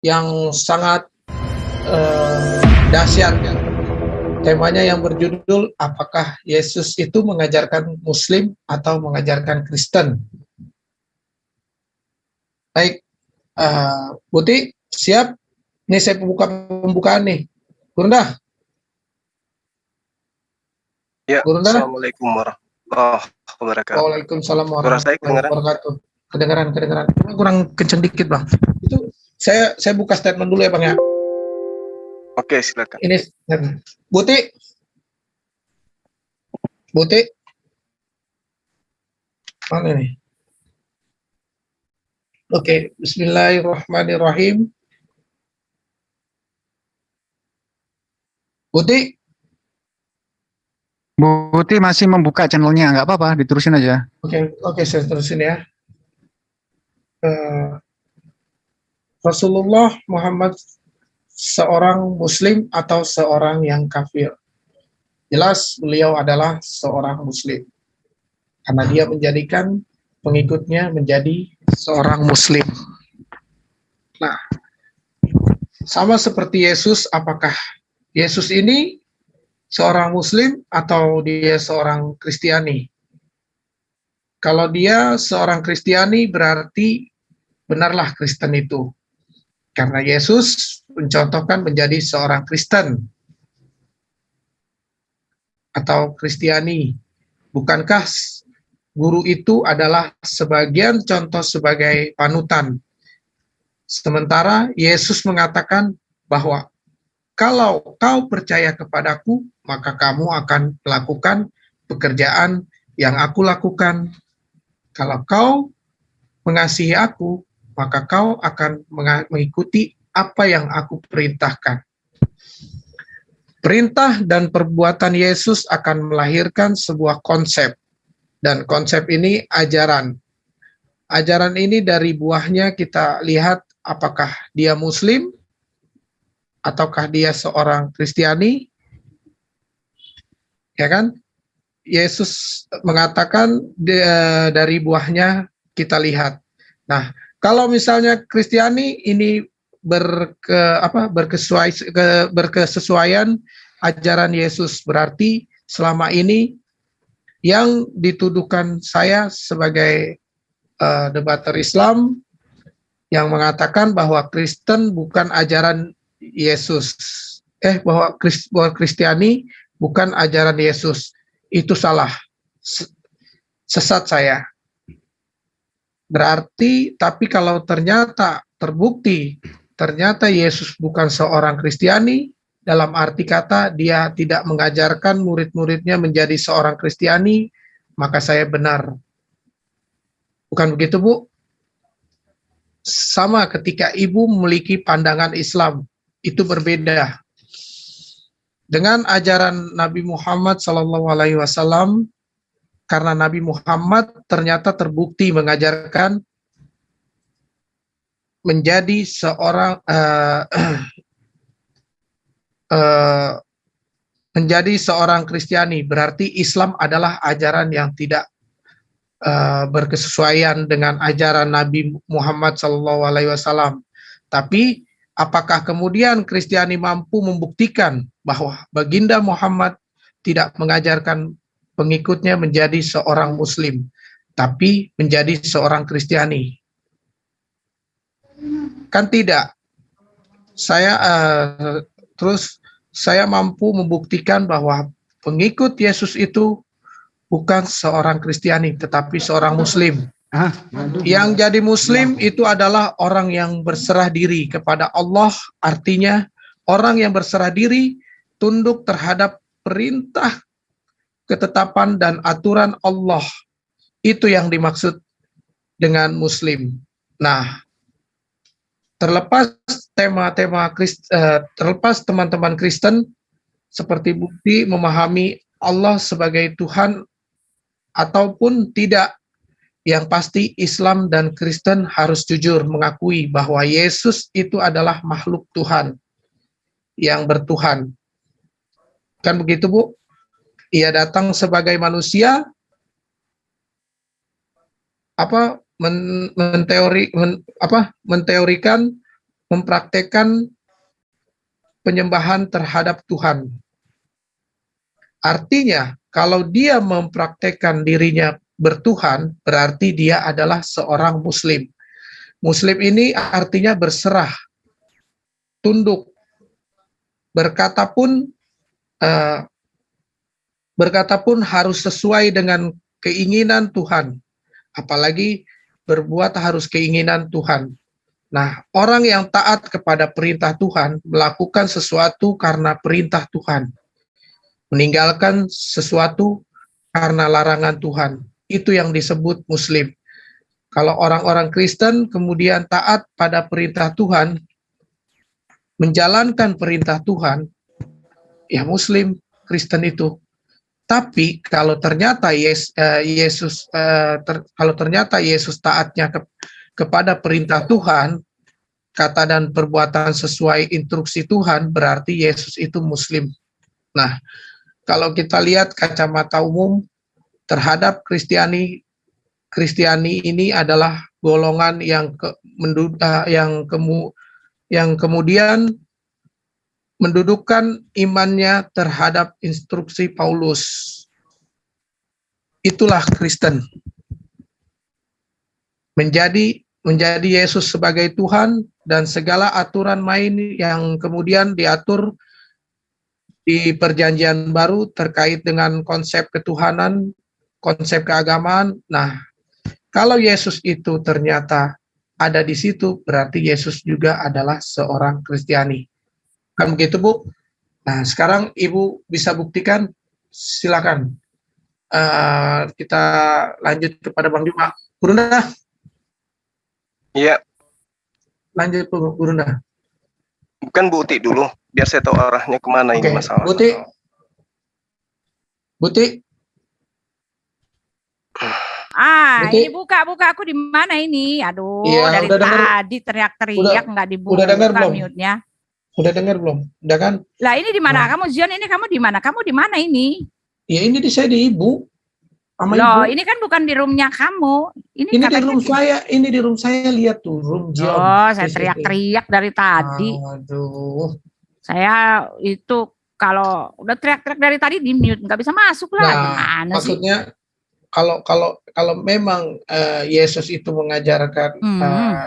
yang sangat dahsyat. Temanya yang berjudul apakah Yesus itu mengajarkan Muslim atau mengajarkan Kristen? Baik, Buti siap? Ini saya pembukaan nih. Gurunda? Ya, Gurunda? Assalamualaikum warahmatullahi wabarakatuh. Waalaikumsalam Suara saya warahmatullahi wabarakatuh. Kedengaran. Kurang kenceng dikit, Bang. Itu saya buka statement dulu ya, Bang ya. Oke, silakan. Ini Buti. Mana nih? Oke, bismillahirrahmanirrahim. Buti masih membuka channelnya, nggak apa-apa, diterusin aja. Oke, saya terusin ya. Rasulullah Muhammad seorang Muslim atau seorang yang kafir? Jelas beliau adalah seorang Muslim, karena dia menjadikan pengikutnya menjadi seorang Muslim. Nah, sama seperti Yesus, apakah Yesus ini seorang Muslim atau dia seorang Kristiani? Kalau dia seorang Kristiani berarti benarlah Kristen itu. Karena Yesus mencontohkan menjadi seorang Kristen atau Kristiani. Bukankah guru itu adalah sebagian contoh sebagai panutan? Sementara Yesus mengatakan bahwa kalau kau percaya kepadaku, maka kamu akan melakukan pekerjaan yang aku lakukan. Kalau kau mengasihi aku, maka kau akan mengikuti apa yang aku perintahkan. Perintah dan perbuatan Yesus akan melahirkan sebuah konsep. Dan konsep ini ajaran. Ajaran ini dari buahnya kita lihat apakah dia Muslim, ataukah dia seorang Kristiani, ya kan? Yesus mengatakan dari buahnya kita lihat. Nah, kalau misalnya Kristiani ini berkesesuaian ajaran Yesus, berarti selama ini yang dituduhkan saya sebagai debater Islam yang mengatakan bahwa Kristen bukan ajaran Yesus, bahwa Kristiani bukan ajaran Yesus, itu salah, sesat saya. Berarti, tapi kalau ternyata terbukti, ternyata Yesus bukan seorang Kristiani, dalam arti kata dia tidak mengajarkan murid-muridnya menjadi seorang Kristiani, maka saya benar. Bukan begitu, Bu? Sama ketika ibu memiliki pandangan Islam, itu berbeda dengan ajaran Nabi Muhammad SAW, karena Nabi Muhammad ternyata terbukti mengajarkan menjadi seorang Kristiani, berarti Islam adalah ajaran yang tidak berkesesuaian dengan ajaran Nabi Muhammad SAW. Tapi apakah kemudian Kristiani mampu membuktikan bahwa Baginda Muhammad tidak mengajarkan pengikutnya menjadi seorang Muslim, tapi menjadi seorang Kristiani? Kan tidak. Saya mampu membuktikan bahwa pengikut Yesus itu bukan seorang Kristiani, tetapi seorang Muslim. Yang jadi Muslim itu adalah orang yang berserah diri kepada Allah, artinya orang yang berserah diri tunduk terhadap perintah, ketetapan, dan aturan Allah. Itu yang dimaksud dengan Muslim. Nah, terlepas terlepas teman-teman Kristen seperti Bukti memahami Allah sebagai Tuhan ataupun tidak, yang pasti Islam dan Kristen harus jujur mengakui bahwa Yesus itu adalah makhluk Tuhan yang bertuhan. Kan begitu, Bu? Ia datang sebagai manusia, menteorikan mempraktekkan penyembahan terhadap Tuhan. Artinya, kalau dia mempraktekkan dirinya bertuhan, berarti dia adalah seorang Muslim. Muslim ini artinya berserah, tunduk, berkata pun harus sesuai dengan keinginan Tuhan, apalagi berbuat harus keinginan Tuhan. Nah, orang yang taat kepada perintah Tuhan melakukan sesuatu karena perintah Tuhan, meninggalkan sesuatu karena larangan Tuhan. Itu yang disebut Muslim. Kalau orang-orang Kristen kemudian taat pada perintah Tuhan, menjalankan perintah Tuhan, ya Muslim, Kristen itu. Tapi kalau ternyata Yesus taatnya kepada perintah Tuhan, kata dan perbuatan sesuai instruksi Tuhan, berarti Yesus itu Muslim. Nah, kalau kita lihat kacamata umum terhadap Kristiani ini adalah golongan yang kemudian mendudukkan imannya terhadap instruksi Paulus. Itulah Kristen. Menjadi Yesus sebagai Tuhan dan segala aturan main yang kemudian diatur di Perjanjian Baru terkait dengan konsep ketuhanan, konsep keagamaan. Nah, kalau Yesus itu ternyata ada di situ, berarti Yesus juga adalah seorang Kristiani. Kan begitu, Bu? Nah, sekarang Ibu bisa buktikan, silakan. Kita lanjut kepada Bang Juma. Bu Runda. Iya. Lanjut, Bu Runda. Bukan Bu Uti dulu, biar saya tahu arahnya kemana ini masalah. Buti. Ini buka aku di mana ini? Aduh, iya, dari tadi teriak-teriak nggak dibuka mute-nya. Udah dengar belum? Udah kan? Lah ini di mana? Kamu Zion, ini kamu di mana? Kamu di mana ini? Ya ini saya di Ibu. Loh, ini kan bukan di roomnya kamu. Ini di room saya. Ini di room saya, lihat tuh room Zion. Oh, saya teriak-teriak dari tadi. Aduh. Saya itu kalau udah teriak-teriak dari tadi di mute, nggak bisa masuk lah. Nah, maksudnya kalau memang Yesus itu mengajarkan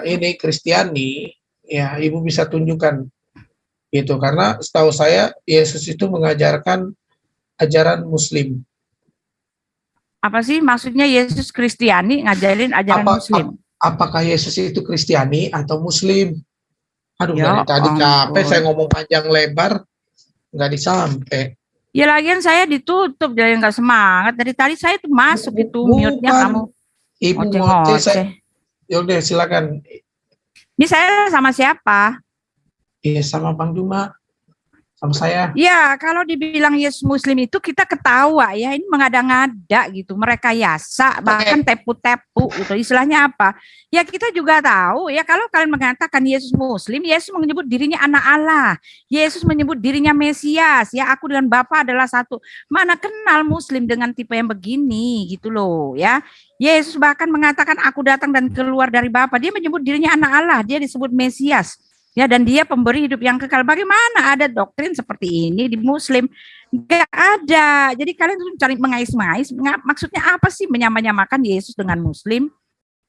ini Kristiani, ya Ibu bisa tunjukkan itu, karena setahu saya Yesus itu mengajarkan ajaran Muslim. Apa sih maksudnya Yesus Kristiani ngajarin ajaran Muslim? Apakah Yesus itu Kristiani atau Muslim? Aduh, dari tadi capek saya ngomong panjang lebar, nggak disampai. Ya lagian saya ditutup, jadi nggak semangat. Dari tadi saya tuh masuk itu mute-nya kamu. Ibu ngoceh. Yaudah silakan. Ini saya sama siapa? Iya sama Bang Juma. Sama saya. Ya kalau dibilang Yesus Muslim itu kita ketawa ya, ini mengada-ngada gitu, merekayasa, bahkan tepu-tepu gitu. Istilahnya apa? Ya kita juga tahu ya, kalau kalian mengatakan Yesus Muslim, Yesus menyebut dirinya anak Allah, Yesus menyebut dirinya Mesias, ya aku dengan Bapa adalah satu. Mana kenal Muslim dengan tipe yang begini gitu loh ya. Yesus bahkan mengatakan aku datang dan keluar dari Bapa. Dia menyebut dirinya anak Allah, dia disebut Mesias. Ya, dan dia pemberi hidup yang kekal. Bagaimana ada doktrin seperti ini di Muslim? Enggak ada. Jadi kalian tuh cari mengais-ngais. Maksudnya apa sih menyamakan Yesus dengan Muslim?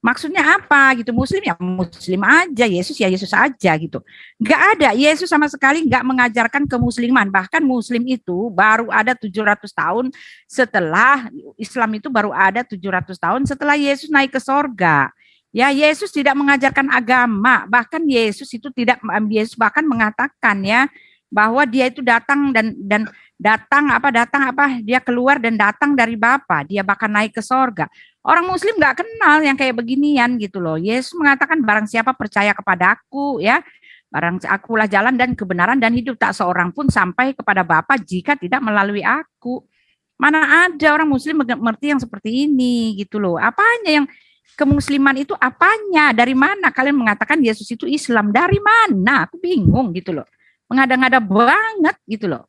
Maksudnya apa gitu? Muslim ya Muslim aja, Yesus ya Yesus aja gitu. Enggak ada. Yesus sama sekali enggak mengajarkan kemusliman. Bahkan Muslim itu baru ada 700 tahun setelah Islam, itu baru ada 700 tahun setelah Yesus naik ke sorga. Ya, Yesus tidak mengajarkan agama, bahkan Yesus bahkan mengatakan ya bahwa dia itu datang dia keluar dan datang dari Bapa, dia bahkan naik ke sorga. Orang Muslim nggak kenal yang kayak beginian gitu loh. Yesus mengatakan barang siapa percaya kepadaku ya, barang akulah jalan dan kebenaran dan hidup, tak seorang pun sampai kepada Bapa jika tidak melalui aku. Mana ada orang Muslim mengerti yang seperti ini gitu loh. Apanya yang kemusliman itu apanya? Dari mana kalian mengatakan Yesus itu Islam? Dari mana? Aku bingung gitu loh. Mengada-ngada banget gitu loh.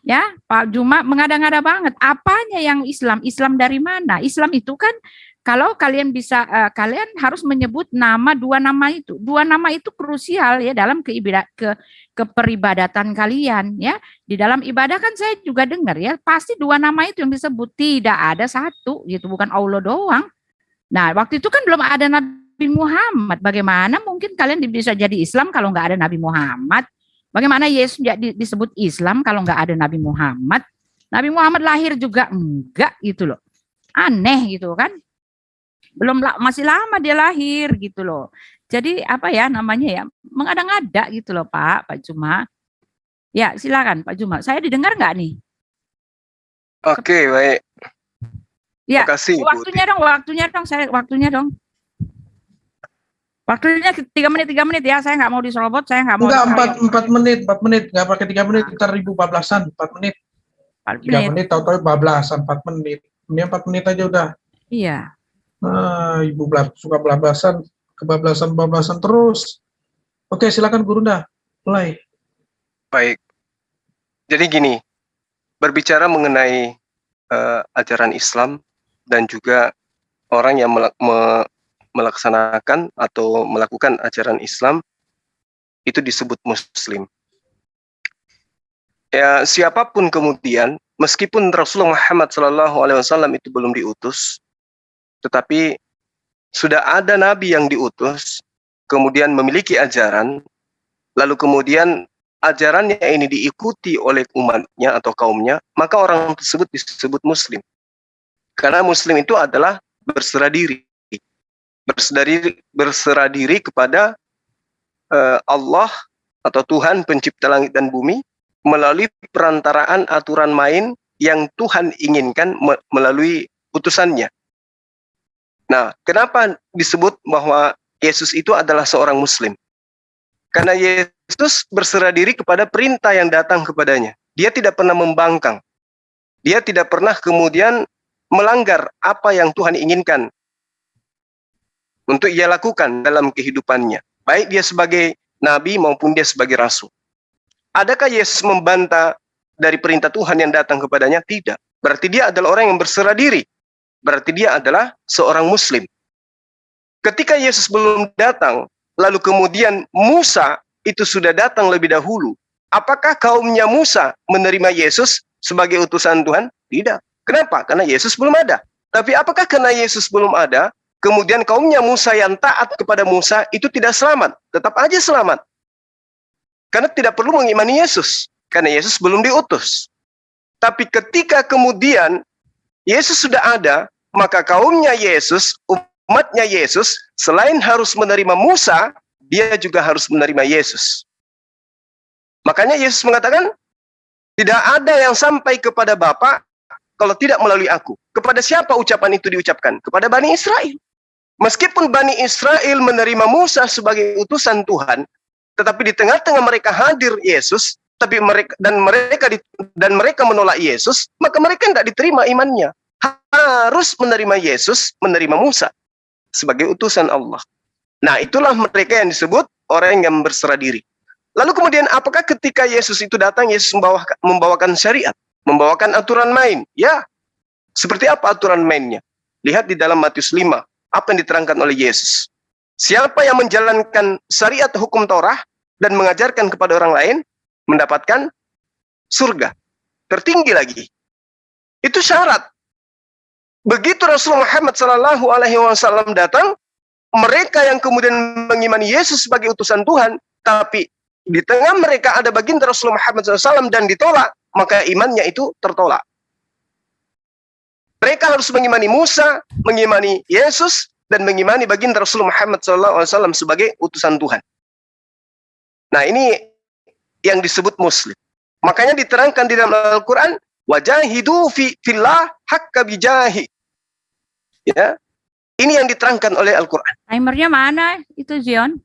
Ya, Pak Juma mengada-ngada banget. Apanya yang Islam? Islam dari mana? Islam itu kan kalau kalian bisa, kalian harus menyebut nama dua nama itu. Dua nama itu krusial ya dalam keperibadatan kalian ya. Di dalam ibadah kan saya juga dengar ya, pasti dua nama itu yang disebut, tidak ada satu gitu, bukan Allah doang. Nah, waktu itu kan belum ada Nabi Muhammad. Bagaimana mungkin kalian bisa jadi Islam kalau nggak ada Nabi Muhammad? Bagaimana Yesus disebut Islam kalau nggak ada Nabi Muhammad? Nabi Muhammad lahir juga enggak gitu loh. Aneh gitu kan. Masih lama dia lahir gitu loh. Jadi apa ya namanya ya, mengada-ngada gitu loh Pak Juma. Ya silakan Pak Juma, saya didengar nggak nih? Oke, baik. Ya, Terima kasih, waktunya dong. Waktunya 3 menit ya, saya nggak mau diserobot, saya nggak mau. Enggak, 4 menit, nggak pakai 3 menit, ntar 1400-an, 4 menit. 3 menit tahu-tahu 14-an, 4 menit. Ini 4 menit aja udah. Iya. Ibu suka kebablasan terus. Oke, silakan Gurunda, mulai. Baik. Jadi gini, berbicara mengenai ajaran Islam dan juga orang yang melaksanakan atau melakukan ajaran Islam itu disebut Muslim. Ya, siapapun kemudian, meskipun Rasulullah Muhammad SAW itu belum diutus, tetapi sudah ada nabi yang diutus, kemudian memiliki ajaran, lalu kemudian ajarannya ini diikuti oleh umatnya atau kaumnya, maka orang tersebut disebut Muslim. Karena Muslim itu adalah berserah diri kepada Allah atau Tuhan pencipta langit dan bumi melalui perantaraan aturan main yang Tuhan inginkan melalui utusannya. Nah, kenapa disebut bahwa Yesus itu adalah seorang Muslim? Karena Yesus berserah diri kepada perintah yang datang kepadanya. Dia tidak pernah membangkang. Dia tidak pernah kemudian melanggar apa yang Tuhan inginkan untuk ia lakukan dalam kehidupannya. Baik dia sebagai nabi maupun dia sebagai rasul. Adakah Yesus membantah dari perintah Tuhan yang datang kepadanya? Tidak. Berarti dia adalah orang yang berserah diri. Berarti dia adalah seorang Muslim. Ketika Yesus belum datang, lalu kemudian Musa itu sudah datang lebih dahulu. Apakah kaumnya Musa menerima Yesus sebagai utusan Tuhan? Tidak. Kenapa? Karena Yesus belum ada. Tapi apakah karena Yesus belum ada, kemudian kaumnya Musa yang taat kepada Musa itu tidak selamat? Tetap aja selamat. Karena tidak perlu mengimani Yesus. Karena Yesus belum diutus. Tapi ketika kemudian Yesus sudah ada, maka kaumnya Yesus, umatnya Yesus, selain harus menerima Musa, dia juga harus menerima Yesus. Makanya Yesus mengatakan, tidak ada yang sampai kepada Bapa kalau tidak melalui aku. Kepada siapa ucapan itu diucapkan? Kepada Bani Israel. Meskipun Bani Israel menerima Musa sebagai utusan Tuhan, tetapi di tengah-tengah mereka hadir Yesus, tapi mereka menolak Yesus, maka mereka tidak diterima imannya. Harus menerima Yesus, menerima Musa sebagai utusan Allah. Nah, itulah mereka yang disebut orang yang berserah diri. Lalu kemudian apakah ketika Yesus itu datang, Yesus membawakan syariat, membawakan aturan main? Ya, seperti apa aturan mainnya? Lihat di dalam Matius 5, apa yang diterangkan oleh Yesus. Siapa yang menjalankan syariat hukum Taurat dan mengajarkan kepada orang lain, mendapatkan surga. Tertinggi lagi. Itu syarat. Begitu Rasulullah Muhammad SAW datang, mereka yang kemudian mengimani Yesus sebagai utusan Tuhan, tapi di tengah mereka ada baginda Rasulullah Muhammad SAW dan ditolak, maka imannya itu tertolak. Mereka harus mengimani Musa, mengimani Yesus, dan mengimani baginda Rasulullah Muhammad SAW sebagai utusan Tuhan. Nah, ini yang disebut Muslim. Makanya diterangkan di dalam Al-Quran, wajahidu fillah haqqa bijahi. Ya, ini yang diterangkan oleh Al-Quran. Timernya mana itu, Zion?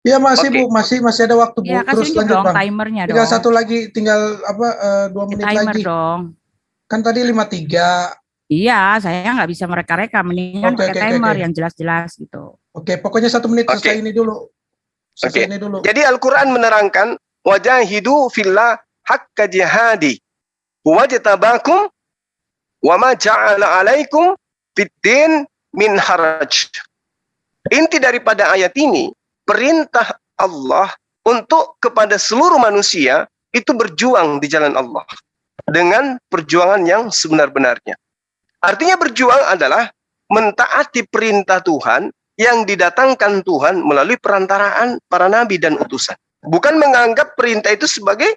Ya masih Bu, masih ada waktu Bu. Ya, Terus kasih lanjut dong Bang. timernya Tinggal dong. satu lagi, tinggal 2 menit Timer lagi. dong. Kan tadi 53. Iya, saya nggak bisa mereka-reka, mendingan Oke, pakai timer yang jelas-jelas gitu. Oke, pokoknya 1 menit selesai ini dulu. Selesai ini dulu. Jadi Al-Quran menerangkan wajahidu fillah haqqa jihadi. Wajtabakum Wa ma ja'ala 'alaikum fid-din min haraj. Inti daripada ayat ini, perintah Allah untuk kepada seluruh manusia itu berjuang di jalan Allah dengan perjuangan yang sebenar-benarnya. Artinya berjuang adalah mentaati perintah Tuhan yang didatangkan Tuhan melalui perantaraan para nabi dan utusan. Bukan menganggap perintah itu sebagai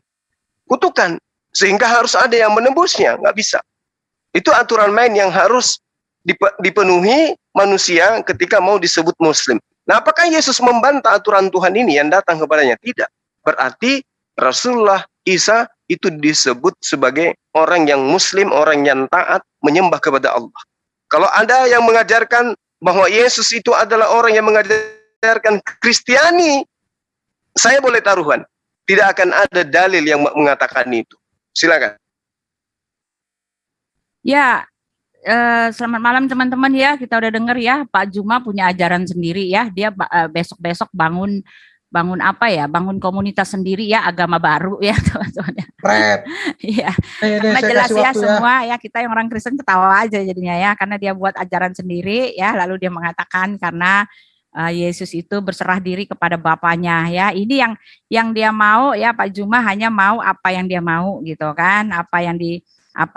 kutukan, sehingga harus ada yang menembusnya, nggak bisa. Itu aturan main yang harus dipenuhi manusia ketika mau disebut Muslim. Nah, apakah Yesus membantah aturan Tuhan ini yang datang kepadanya? Tidak. Berarti Rasulullah Isa itu disebut sebagai orang yang Muslim, orang yang taat, menyembah kepada Allah. Kalau ada yang mengajarkan bahwa Yesus itu adalah orang yang mengajarkan Kristiani, saya boleh taruhan, tidak akan ada dalil yang mengatakan itu. Silakan. Ya, selamat malam teman-teman ya. Kita udah dengar ya, Pak Juma punya ajaran sendiri ya. Dia besok-besok bangun apa ya? Bangun komunitas sendiri ya, agama baru ya teman-teman. Iya. Karena jelas ya semua ya, kita yang orang Kristen ketawa aja jadinya ya, karena dia buat ajaran sendiri ya, lalu dia mengatakan karena Yesus itu berserah diri kepada Bapaknya ya. Ini yang dia mau ya, Pak Juma hanya mau apa yang dia mau gitu kan, apa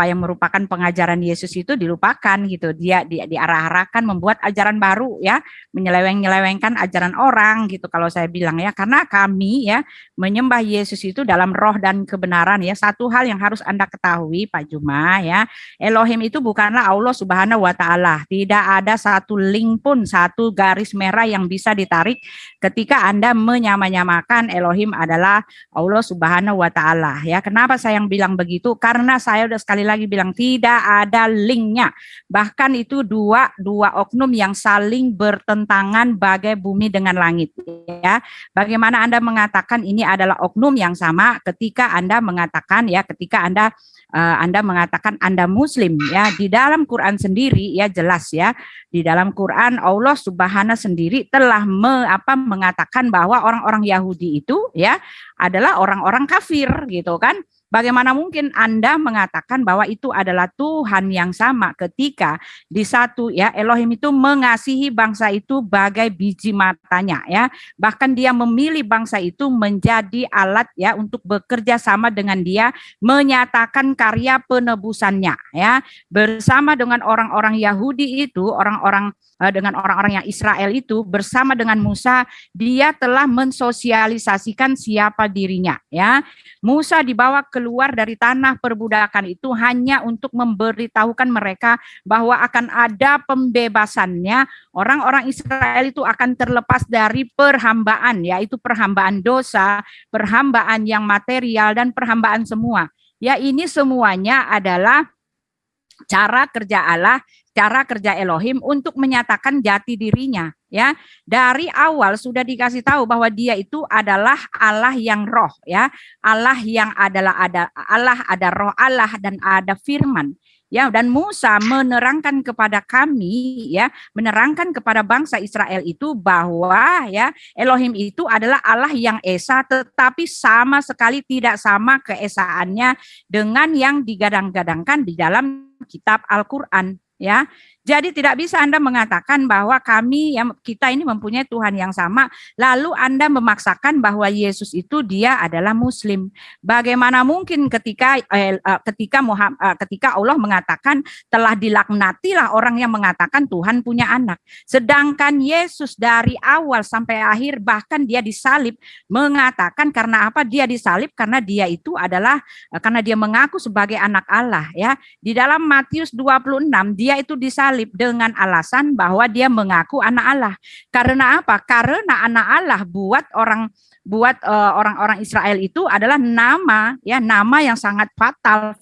yang merupakan pengajaran Yesus itu dilupakan gitu. Dia diarah-arahkan membuat ajaran baru ya, menyeleweng-nyelewengkan ajaran orang gitu kalau saya bilang ya. Karena kami ya menyembah Yesus itu dalam roh dan kebenaran ya. Satu hal yang harus Anda ketahui Pak Juma ya, Elohim itu bukanlah Allah Subhanahu wa taala. Tidak ada satu link pun, satu garis merah yang bisa ditarik ketika Anda menyamakan Elohim adalah Allah Subhanahu wa taala ya. Kenapa saya yang bilang begitu? Karena saya udah sekali lagi bilang tidak ada linknya. Bahkan itu dua oknum yang saling bertentangan bagai bumi dengan langit ya. Bagaimana Anda mengatakan ini adalah oknum yang sama ketika Anda mengatakan ya, ketika Anda mengatakan Anda Muslim ya. Di dalam Quran sendiri ya jelas ya, di dalam Quran Allah Subhanahu sendiri telah mengatakan bahwa orang-orang Yahudi itu ya adalah orang-orang kafir gitu kan. Bagaimana mungkin Anda mengatakan bahwa itu adalah Tuhan yang sama ketika di satu ya Elohim itu mengasihi bangsa itu bagai biji matanya ya. Bahkan dia memilih bangsa itu menjadi alat ya untuk bekerja sama dengan dia menyatakan karya penebusannya ya. Bersama dengan orang-orang Yahudi itu, dengan orang-orang yang Israel itu bersama dengan Musa, dia telah mensosialisasikan siapa dirinya ya. Musa dibawa keluar dari tanah perbudakan itu hanya untuk memberitahukan mereka bahwa akan ada pembebasannya. Orang-orang Israel itu akan terlepas dari perhambaan, yaitu perhambaan dosa, perhambaan yang material dan perhambaan semua. Ya, ini semuanya adalah cara kerja Allah, cara kerja Elohim untuk menyatakan jati dirinya ya. Dari awal sudah dikasih tahu bahwa dia itu adalah Allah yang roh ya. Allah yang adalah ada roh Allah dan ada firman. Ya, dan Musa menerangkan kepada kami ya, menerangkan kepada bangsa Israel itu bahwa ya Elohim itu adalah Allah yang esa, tetapi sama sekali tidak sama keesaannya dengan yang digadang-gadangkan di dalam kitab Al-Qur'an ya. Jadi tidak bisa Anda mengatakan bahwa kita ini mempunyai Tuhan yang sama, lalu Anda memaksakan bahwa Yesus itu dia adalah Muslim. Bagaimana mungkin ketika Allah mengatakan telah dilaknatilah orang yang mengatakan Tuhan punya anak. Sedangkan Yesus dari awal sampai akhir bahkan dia disalib mengatakan karena apa dia disalib? Karena dia itu adalah karena dia mengaku sebagai anak Allah ya. Di dalam Matius 26 dia itu disalib dengan alasan bahwa dia mengaku anak Allah. Karena apa? Karena anak Allah buat orang-orang Israel itu adalah nama yang sangat fatal,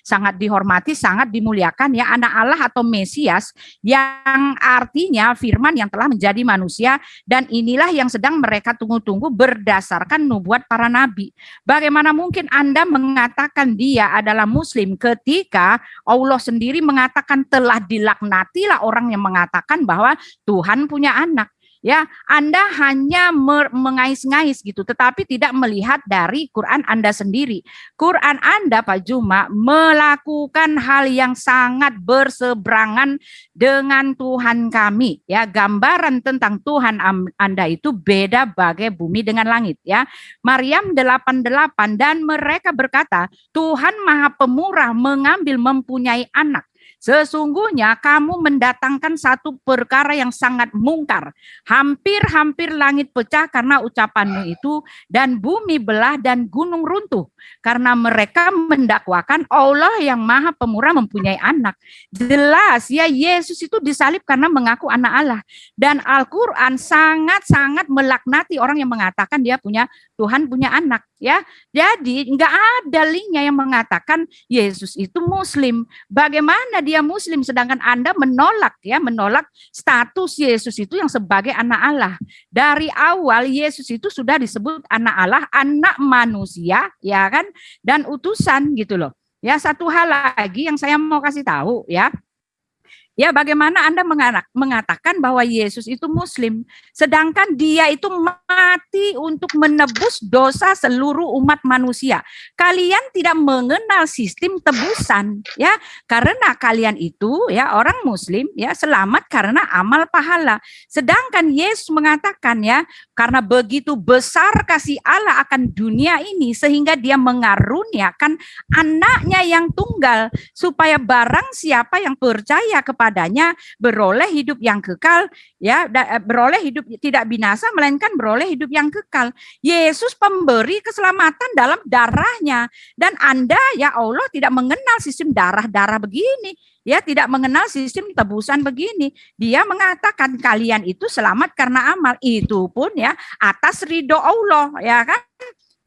sangat dihormati, sangat dimuliakan ya, anak Allah atau Mesias yang artinya firman yang telah menjadi manusia, dan inilah yang sedang mereka tunggu-tunggu berdasarkan nubuat para nabi. Bagaimana mungkin Anda mengatakan dia adalah Muslim ketika Allah sendiri mengatakan telah dilaknatilah orang yang mengatakan bahwa Tuhan punya anak. Ya, Anda hanya mengais-ngais gitu, tetapi tidak melihat dari Quran Anda sendiri. Quran Anda, Pak Juma, melakukan hal yang sangat berseberangan dengan Tuhan kami. Ya, gambaran tentang Tuhan Anda itu beda bagai bumi dengan langit. Ya, Maryam 88, dan mereka berkata, Tuhan Maha Pemurah mengambil mempunyai anak. Sesungguhnya kamu mendatangkan satu perkara yang sangat mungkar. Hampir-hampir langit pecah karena ucapanmu itu, dan bumi belah dan gunung runtuh. Karena mereka mendakwakan Allah yang Maha Pemurah mempunyai anak. Jelas ya, Yesus itu disalib karena mengaku anak Allah. Dan Al-Quran sangat-sangat melaknati orang yang mengatakan dia punya Tuhan punya anak. Ya, jadi nggak ada linknya yang mengatakan Yesus itu Muslim. Bagaimana dia Muslim sedangkan Anda menolak status Yesus itu yang sebagai anak Allah. Dari awal Yesus itu sudah disebut anak Allah, anak manusia, ya kan, dan utusan gitu loh. Ya, satu hal lagi yang saya mau kasih tahu ya. Ya, bagaimana Anda mengatakan bahwa Yesus itu Muslim, sedangkan dia itu mati untuk menebus dosa seluruh umat manusia. Kalian tidak mengenal sistem tebusan, ya, karena kalian itu, ya, orang Muslim, ya, selamat karena amal pahala. Sedangkan Yesus mengatakan, ya, karena begitu besar kasih Allah akan dunia ini, sehingga dia mengaruniakan anaknya yang tunggal, supaya barang siapa yang percaya kepadanya beroleh hidup yang kekal, ya, beroleh hidup tidak binasa melainkan beroleh hidup yang kekal. Yesus pemberi keselamatan dalam darahnya, dan Anda, ya Allah, tidak mengenal sistem darah-darah begini, ya, tidak mengenal sistem tebusan begini. Dia mengatakan kalian itu selamat karena amal, itu pun ya atas ridho Allah, ya kan.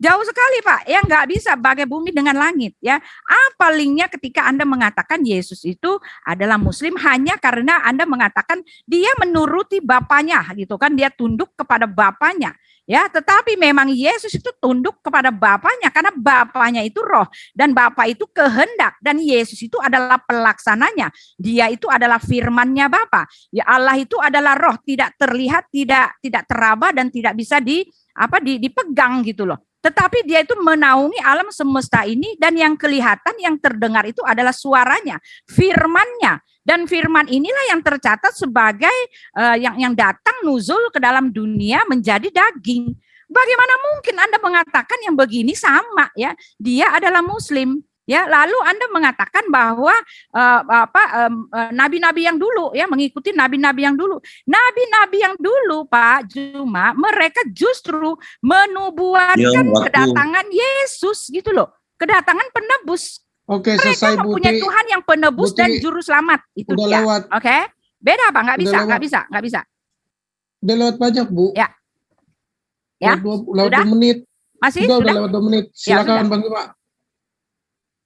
Jauh sekali Pak, ya nggak bisa bagai bumi dengan langit, ya. Apa linknya ketika Anda mengatakan Yesus itu adalah Muslim hanya karena Anda mengatakan dia menuruti Bapaknya, gitu kan, dia tunduk kepada Bapaknya, ya. Tetapi memang Yesus itu tunduk kepada Bapaknya karena Bapaknya itu roh dan Bapa itu kehendak, dan Yesus itu adalah pelaksananya. Dia itu adalah firman-Nya Bapa. Ya, Allah itu adalah roh, tidak terlihat, tidak teraba dan tidak bisa dipegang gitu loh. Tetapi dia itu menaungi alam semesta ini, dan yang kelihatan, yang terdengar itu adalah suaranya, firman-Nya. Dan firman inilah yang tercatat sebagai yang datang nuzul ke dalam dunia menjadi daging. Bagaimana mungkin Anda mengatakan yang begini sama, ya? Dia adalah Muslim. Ya, lalu Anda mengatakan bahwa nabi-nabi yang dulu, ya, mengikuti nabi-nabi yang dulu. Nabi-nabi yang dulu, Pak Juma, mereka justru menubuatkan kedatangan Yesus gitu loh. Kedatangan penebus. Oke, mereka selesai mempunyai Buti. Tuhan yang penebus Buti, dan juru selamat. Itu udah dia. lewat. Oke. Beda Pak, nggak bisa. Udah lewat banyak, Bu. Ya. Ya. Lewat 2 menit. Masih? Udah lewat 2 menit. Silakan Bang Gema.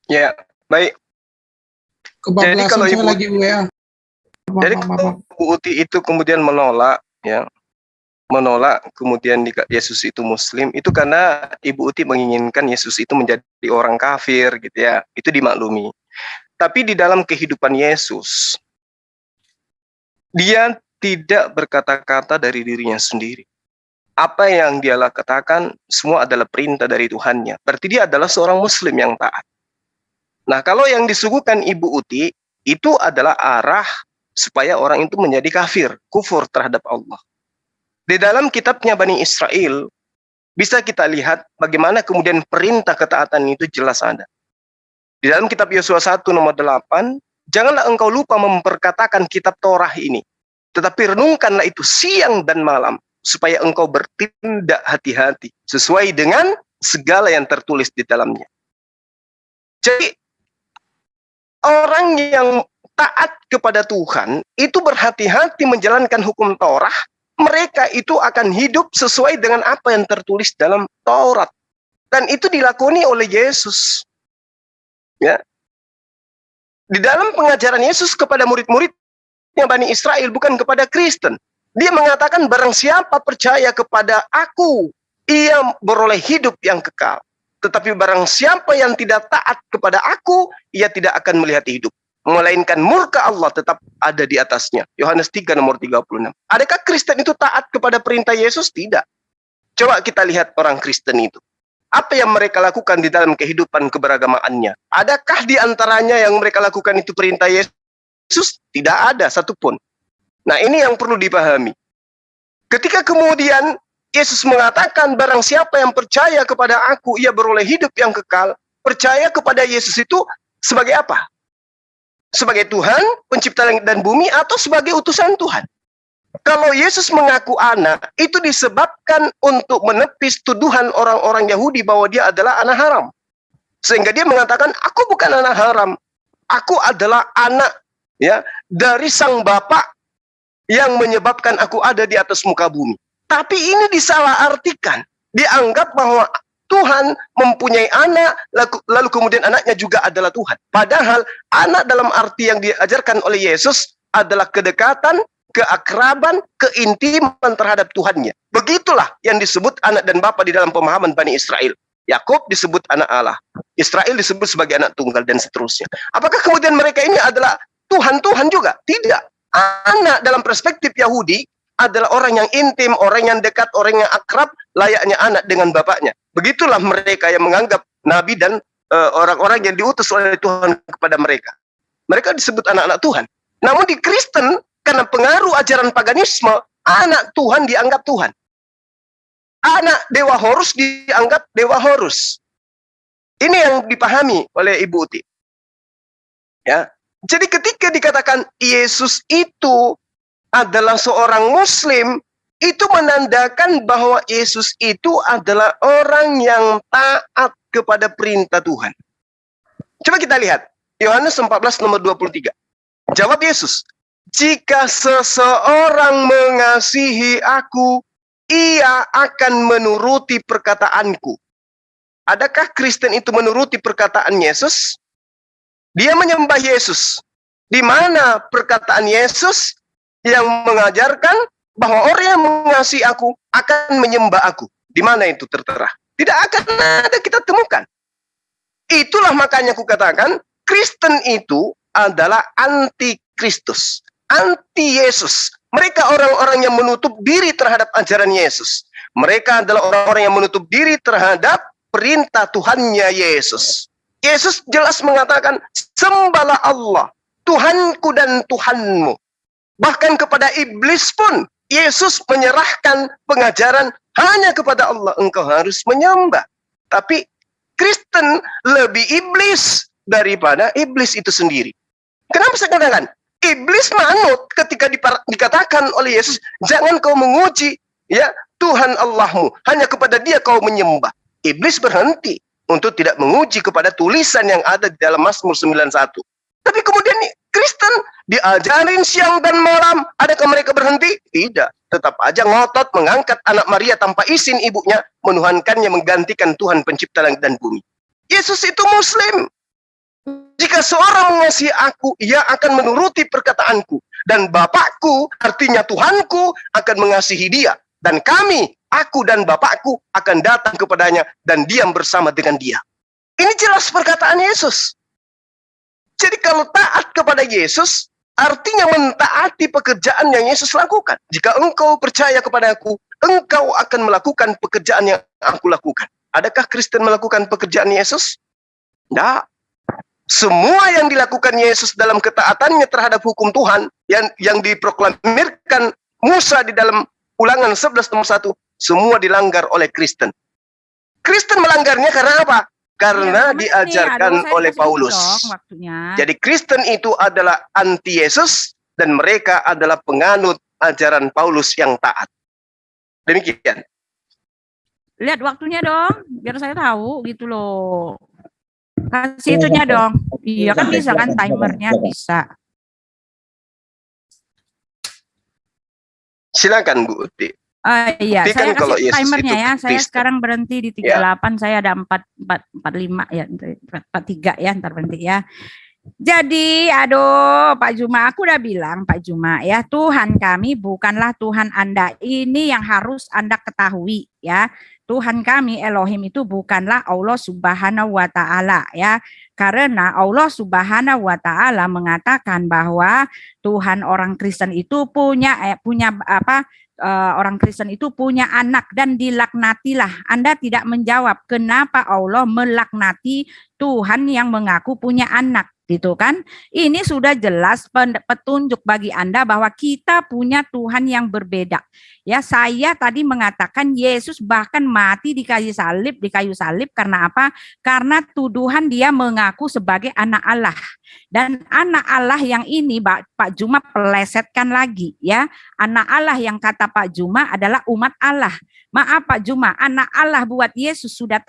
Ya, baik. Kebablasan Jadi kalau saya Ibu, lagi WA. jadi kalau Bu Uti itu kemudian menolak, ya, menolak kemudian Yesus itu Muslim, itu karena Ibu Uti menginginkan Yesus itu menjadi orang kafir, gitu ya. Itu dimaklumi. Tapi di dalam kehidupan Yesus, dia tidak berkata-kata dari dirinya sendiri. Apa yang dia katakan semua adalah perintah dari Tuhannya. Berarti dia adalah seorang Muslim yang taat. Nah, kalau yang disuguhkan Ibu Uti itu adalah arah supaya orang itu menjadi kafir, kufur terhadap Allah. Di dalam kitabnya Bani Israel bisa kita lihat bagaimana kemudian perintah ketaatan itu jelas ada. Di dalam kitab Yosua 1 nomor 8, janganlah engkau lupa memperkatakan kitab Torah ini, tetapi renungkanlah itu siang dan malam, supaya engkau bertindak hati-hati sesuai dengan segala yang tertulis di dalamnya. Jadi orang yang taat kepada Tuhan itu berhati-hati menjalankan hukum Taurat, mereka itu akan hidup sesuai dengan apa yang tertulis dalam Taurat, dan itu dilakoni oleh Yesus. Ya, di dalam pengajaran Yesus kepada murid-muridnya Bani Israel, bukan kepada Kristen. Dia mengatakan barang siapa percaya kepada aku, ia beroleh hidup yang kekal. Tetapi barang siapa yang tidak taat kepada aku, ia tidak akan melihat hidup. melainkan murka Allah tetap ada di atasnya. Yohanes 3 nomor 36. Adakah Kristen itu taat kepada perintah Yesus? Tidak. Coba kita lihat orang Kristen itu. Apa yang mereka lakukan di dalam kehidupan keberagamaannya? Adakah di antaranya yang mereka lakukan itu perintah Yesus? Tidak ada satupun. Nah, ini yang perlu dipahami. Ketika kemudian Yesus mengatakan, barang siapa yang percaya kepada aku, ia beroleh hidup yang kekal. Percaya kepada Yesus itu sebagai apa? Sebagai Tuhan, pencipta langit dan bumi, atau sebagai utusan Tuhan? Kalau Yesus mengaku anak, itu disebabkan untuk menepis tuduhan orang-orang Yahudi bahwa dia adalah anak haram. Sehingga dia mengatakan, aku bukan anak haram. Aku adalah anak ya dari sang Bapa yang menyebabkan aku ada di atas muka bumi. Tapi ini disalahartikan. Dianggap bahwa Tuhan mempunyai anak, lalu kemudian anaknya juga adalah Tuhan. Padahal anak dalam arti yang diajarkan oleh Yesus adalah kedekatan, keakraban, keintiman terhadap Tuhannya. Begitulah yang disebut anak dan bapa di dalam pemahaman Bani Israel. Yakub disebut anak Allah, Israel disebut sebagai anak tunggal, dan seterusnya. Apakah kemudian mereka ini adalah Tuhan-Tuhan juga? Tidak. Anak dalam perspektif Yahudi adalah orang yang intim, orang yang dekat, orang yang akrab, layaknya anak dengan bapaknya. Begitulah mereka yang menganggap nabi dan orang-orang yang diutus oleh Tuhan kepada mereka. Mereka disebut anak-anak Tuhan. Namun di Kristen, karena pengaruh ajaran paganisme, anak Tuhan dianggap Tuhan. Anak Dewa Horus dianggap Dewa Horus. Ini yang dipahami oleh Ibu Uti. Ya. Jadi ketika dikatakan Yesus itu adalah seorang Muslim, itu menandakan bahwa Yesus itu adalah orang yang taat kepada perintah Tuhan. Coba kita lihat, Yohanes 14 nomor 23. Jawab Yesus, jika seseorang mengasihi aku, ia akan menuruti perkataanku. Adakah Kristen itu menuruti perkataan Yesus? Dia menyembah Yesus. Di mana perkataan Yesus yang mengajarkan bahwa orang yang mengasihi aku akan menyembah aku? Di mana itu tertera? Tidak akan ada kita temukan. Itulah makanya aku katakan, Kristen itu adalah anti-Kristus, anti-Yesus. Mereka orang-orang yang menutup diri terhadap ajaran Yesus. Mereka adalah orang-orang yang menutup diri terhadap perintah Tuhannya Yesus. Yesus jelas mengatakan, sembahlah Allah, Tuhanku dan Tuhanmu. Bahkan kepada iblis pun, Yesus menyerahkan pengajaran hanya kepada Allah, engkau harus menyembah. Tapi Kristen lebih iblis daripada iblis itu sendiri. Kenapa saya katakan? Iblis manut ketika dikatakan oleh Yesus, jangan kau menguji ya Tuhan Allahmu, hanya kepada Dia kau menyembah. Iblis berhenti untuk tidak menguji kepada tulisan yang ada di dalam Mazmur 91. Tapi kemudian Kristen diajarin siang dan malam, adakah mereka berhenti? Tidak. Tetap aja ngotot mengangkat anak Maria tanpa izin ibunya, menuhankannya menggantikan Tuhan pencipta langit dan bumi. Yesus itu Muslim. Jika seorang mengasihi aku, ia akan menuruti perkataanku. Dan Bapakku, artinya Tuhanku, akan mengasihi dia. Dan kami, aku dan Bapakku, akan datang kepadanya dan diam bersama dengan dia. Ini jelas perkataan Yesus. Jadi kalau taat kepada Yesus, artinya mentaati pekerjaan yang Yesus lakukan. Jika engkau percaya kepadaku, engkau akan melakukan pekerjaan yang aku lakukan. Adakah Kristen melakukan pekerjaan Yesus? Tidak. Semua yang dilakukan Yesus dalam ketaatannya terhadap hukum Tuhan yang diproklamirkan Musa di dalam Ulangan 11 nomor 1, semua dilanggar oleh Kristen. Kristen melanggarnya karena apa? Karena diajarkan oleh Paulus. Jadi Kristen itu adalah anti Yesus dan mereka adalah penganut ajaran Paulus yang taat. Demikian. Lihat waktunya dong, biar saya tahu gitu loh. Kasih itunya dong. Iya kan bisa kan timernya bisa. Silakan Bu Uti. Iya, tapi saya kan kalau kasih Yesus timernya ya. Saya Kristen. sekarang berhenti di 38, ya. Saya ada 45 ya, 43 ya, ntar berhenti ya. Jadi, aduh, Pak Juma, aku udah bilang, Pak Juma, ya, Tuhan kami bukanlah Tuhan Anda. Ini yang harus Anda ketahui, ya. Tuhan kami, Elohim, itu bukanlah Allah Subhanahu wa Ta'ala, ya. Karena Allah Subhanahu wa Ta'ala mengatakan bahwa Tuhan orang Kristen itu punya orang Kristen itu punya anak dan dilaknatilah. Anda tidak menjawab kenapa Allah melaknati Tuhan yang mengaku punya anak, gitu kan? Ini sudah jelas petunjuk bagi Anda bahwa kita punya Tuhan yang berbeda. Ya, saya tadi mengatakan Yesus bahkan mati di kayu salib karena apa? Karena tuduhan dia mengaku sebagai anak Allah. Dan anak Allah yang ini Pak Juma pelesetkan lagi, ya. Anak Allah yang kata Pak Juma adalah umat Allah. Maaf Pak Juma, anak Allah buat Yesus sudah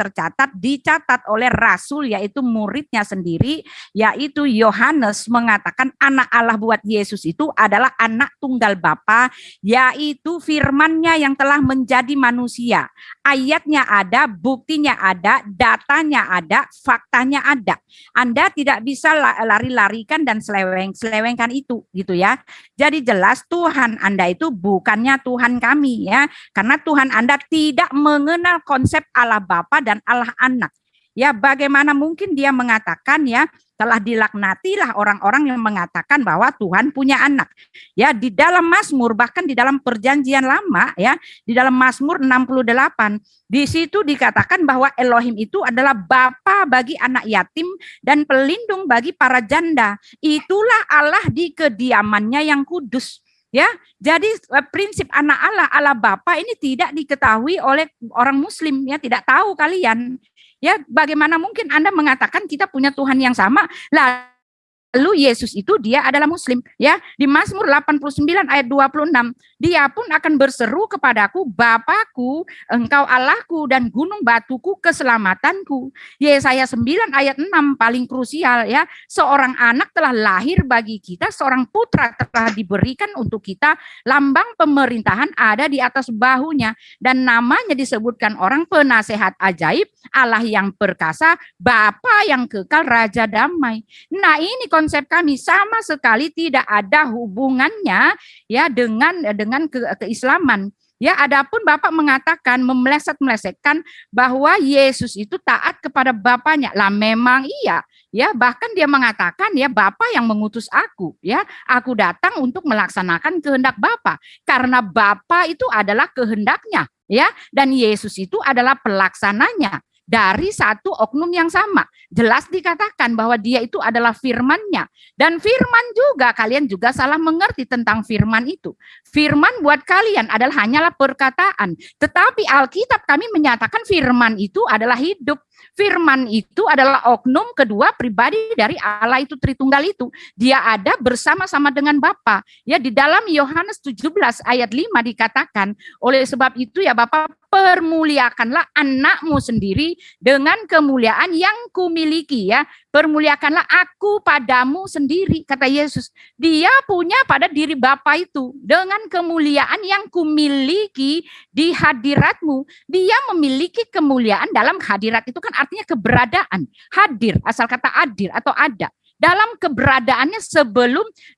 dicatat oleh Rasul, yaitu muridnya sendiri, yaitu Yohanes mengatakan anak Allah buat Yesus itu adalah anak tunggal Bapa, yaitu firman-Nya yang telah menjadi manusia. Ayatnya ada, buktinya ada, datanya ada, faktanya ada. Anda tidak bisa lari-larikan dan selewengkan itu, gitu ya. Jadi jelas Tuhan Anda itu bukannya Tuhan kami, ya. Karena Tuhan Anda tidak mengenal konsep Allah Bapa dan Allah Anak. Ya, bagaimana mungkin dia mengatakan, ya, telah dilaknatilah orang-orang yang mengatakan bahwa Tuhan punya anak. Ya, di dalam Mazmur, bahkan di dalam Perjanjian Lama, ya, di dalam Mazmur 68, di situ dikatakan bahwa Elohim itu adalah bapa bagi anak yatim dan pelindung bagi para janda. Itulah Allah di kediamannya yang kudus. Ya, jadi prinsip anak Allah, Allah Bapa ini tidak diketahui oleh orang Muslim, ya, tidak tahu kalian. Ya, bagaimana mungkin Anda mengatakan kita punya Tuhan yang sama? Lalu Yesus itu dia adalah Muslim, ya. Di Mazmur 89 ayat 26, dia pun akan berseru kepadaku, Bapakku, engkau Allahku dan gunung batuku keselamatanku. Yesaya 9 ayat 6 paling krusial, ya. Seorang anak telah lahir bagi kita, seorang putra telah diberikan untuk kita, lambang pemerintahan ada di atas bahunya dan namanya disebutkan orang penasehat ajaib, Allah yang perkasa, Bapa yang kekal, Raja damai. Nah, ini konsep kami sama sekali tidak ada hubungannya, ya, dengan keislaman. Ya, adapun Bapak mengatakan memeleset-melesetkan bahwa Yesus itu taat kepada Bapaknya. Lah memang iya, ya, bahkan dia mengatakan, ya, Bapa yang mengutus aku, ya. Aku datang untuk melaksanakan kehendak Bapa karena Bapa itu adalah kehendaknya, ya, dan Yesus itu adalah pelaksananya dari satu oknum yang sama. Jelas dikatakan bahwa dia itu adalah firman-Nya. Dan firman juga, kalian juga salah mengerti tentang firman itu. Firman buat kalian adalah hanyalah perkataan. Tetapi Alkitab kami menyatakan firman itu adalah hidup. Firman itu adalah oknum kedua pribadi dari Allah itu Tritunggal itu. Dia ada bersama-sama dengan Bapa. Ya, di dalam Yohanes 17 ayat 5 dikatakan, oleh sebab itu ya Bapa, permuliakanlah anakmu sendiri dengan kemuliaan yang kumiliki, ya. Permuliakanlah aku padamu sendiri, kata Yesus. Dia punya pada diri Bapa itu dengan kemuliaan yang kumiliki di hadiratmu. Dia memiliki kemuliaan dalam hadirat itu kan artinya keberadaan. Hadir, asal kata hadir atau ada. Dalam keberadaannya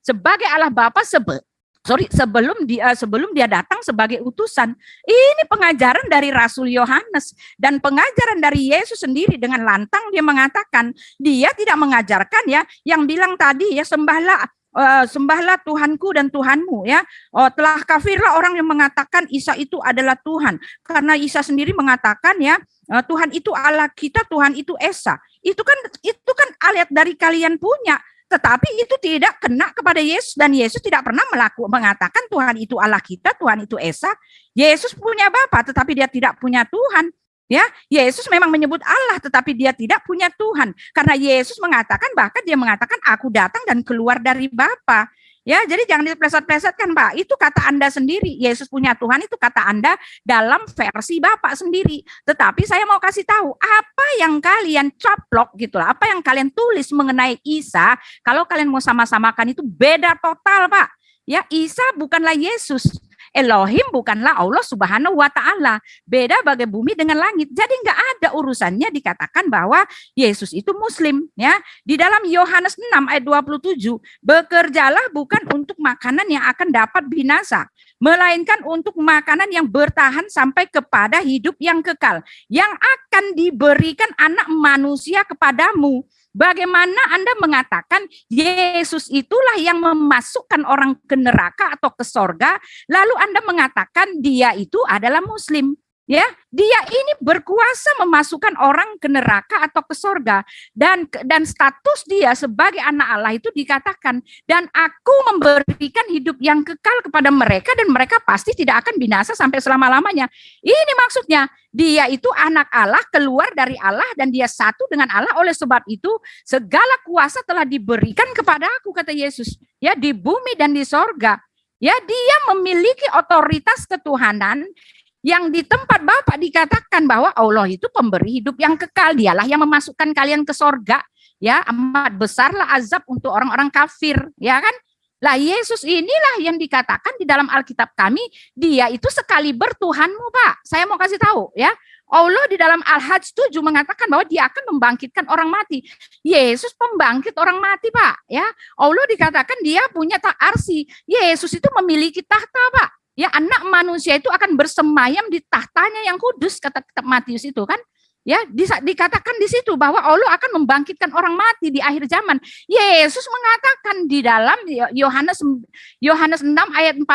sebagai Allah Bapa sebelum dia datang sebagai utusan. Ini pengajaran dari Rasul Yohanes dan pengajaran dari Yesus sendiri dengan lantang dia mengatakan, dia tidak mengajarkan, ya, yang bilang tadi, ya, sembahlah Tuhanku dan Tuhanmu, ya. Telah kafirlah orang yang mengatakan Isa itu adalah Tuhan, karena Isa sendiri mengatakan, ya, Tuhan itu Allah kita, Tuhan itu Esa. Itu kan ayat dari kalian punya. Tetapi itu tidak kena kepada Yesus dan Yesus tidak pernah mengatakan Tuhan itu Allah kita, Tuhan itu Esa. Yesus punya Bapa tetapi dia tidak punya Tuhan. Ya, Yesus memang menyebut Allah tetapi dia tidak punya Tuhan. Karena Yesus mengatakan, bahkan dia mengatakan aku datang dan keluar dari Bapa. Ya, jadi jangan dipleset-plesetkan, Pak. Itu kata Anda sendiri. Yesus punya Tuhan itu kata Anda dalam versi Bapak sendiri. Tetapi saya mau kasih tahu apa yang kalian caplok gitu lah. Apa yang kalian tulis mengenai Isa, kalau kalian mau sama-samakan itu beda total, Pak. Ya, Isa bukanlah Yesus. Elohim bukanlah Allah Subhanahu wa Ta'ala. Beda bagai bumi dengan langit. Jadi nggak ada urusannya dikatakan bahwa Yesus itu Muslim. Ya, di dalam Yohanes 6 ayat 27, bekerjalah bukan untuk makanan yang akan dapat binasa, melainkan untuk makanan yang bertahan sampai kepada hidup yang kekal, yang akan diberikan Anak Manusia kepadamu. Bagaimana Anda mengatakan Yesus itulah yang memasukkan orang ke neraka atau ke sorga, lalu Anda mengatakan dia itu adalah Muslim? Ya, dia ini berkuasa memasukkan orang ke neraka atau ke sorga, dan status dia sebagai anak Allah itu dikatakan, dan aku memberikan hidup yang kekal kepada mereka dan mereka pasti tidak akan binasa sampai selama-lamanya. Ini maksudnya dia itu anak Allah, keluar dari Allah, dan dia satu dengan Allah. Oleh sebab itu segala kuasa telah diberikan kepada aku, kata Yesus, ya, di bumi dan di sorga. Ya, dia memiliki otoritas ketuhanan yang di tempat Bapa dikatakan bahwa Allah itu pemberi hidup yang kekal. Dialah yang memasukkan kalian ke sorga. Ya, amat besarlah azab untuk orang-orang kafir, ya kan? Lah Yesus inilah yang dikatakan di dalam Alkitab kami, dia itu sekaliber Tuhanmu, Pak. Saya mau kasih tahu, ya. Allah di dalam Al-Hajj 7 mengatakan bahwa dia akan membangkitkan orang mati. Yesus pembangkit orang mati, Pak, ya. Allah dikatakan dia punya arsi. Yesus itu memiliki tahta, Pak. Ya, Anak Manusia itu akan bersemayam di tahtanya yang kudus, kata kitab Matius itu kan. Ya, dikatakan di situ bahwa Allah akan membangkitkan orang mati di akhir zaman. Yesus mengatakan di dalam Yohanes 6 ayat 40,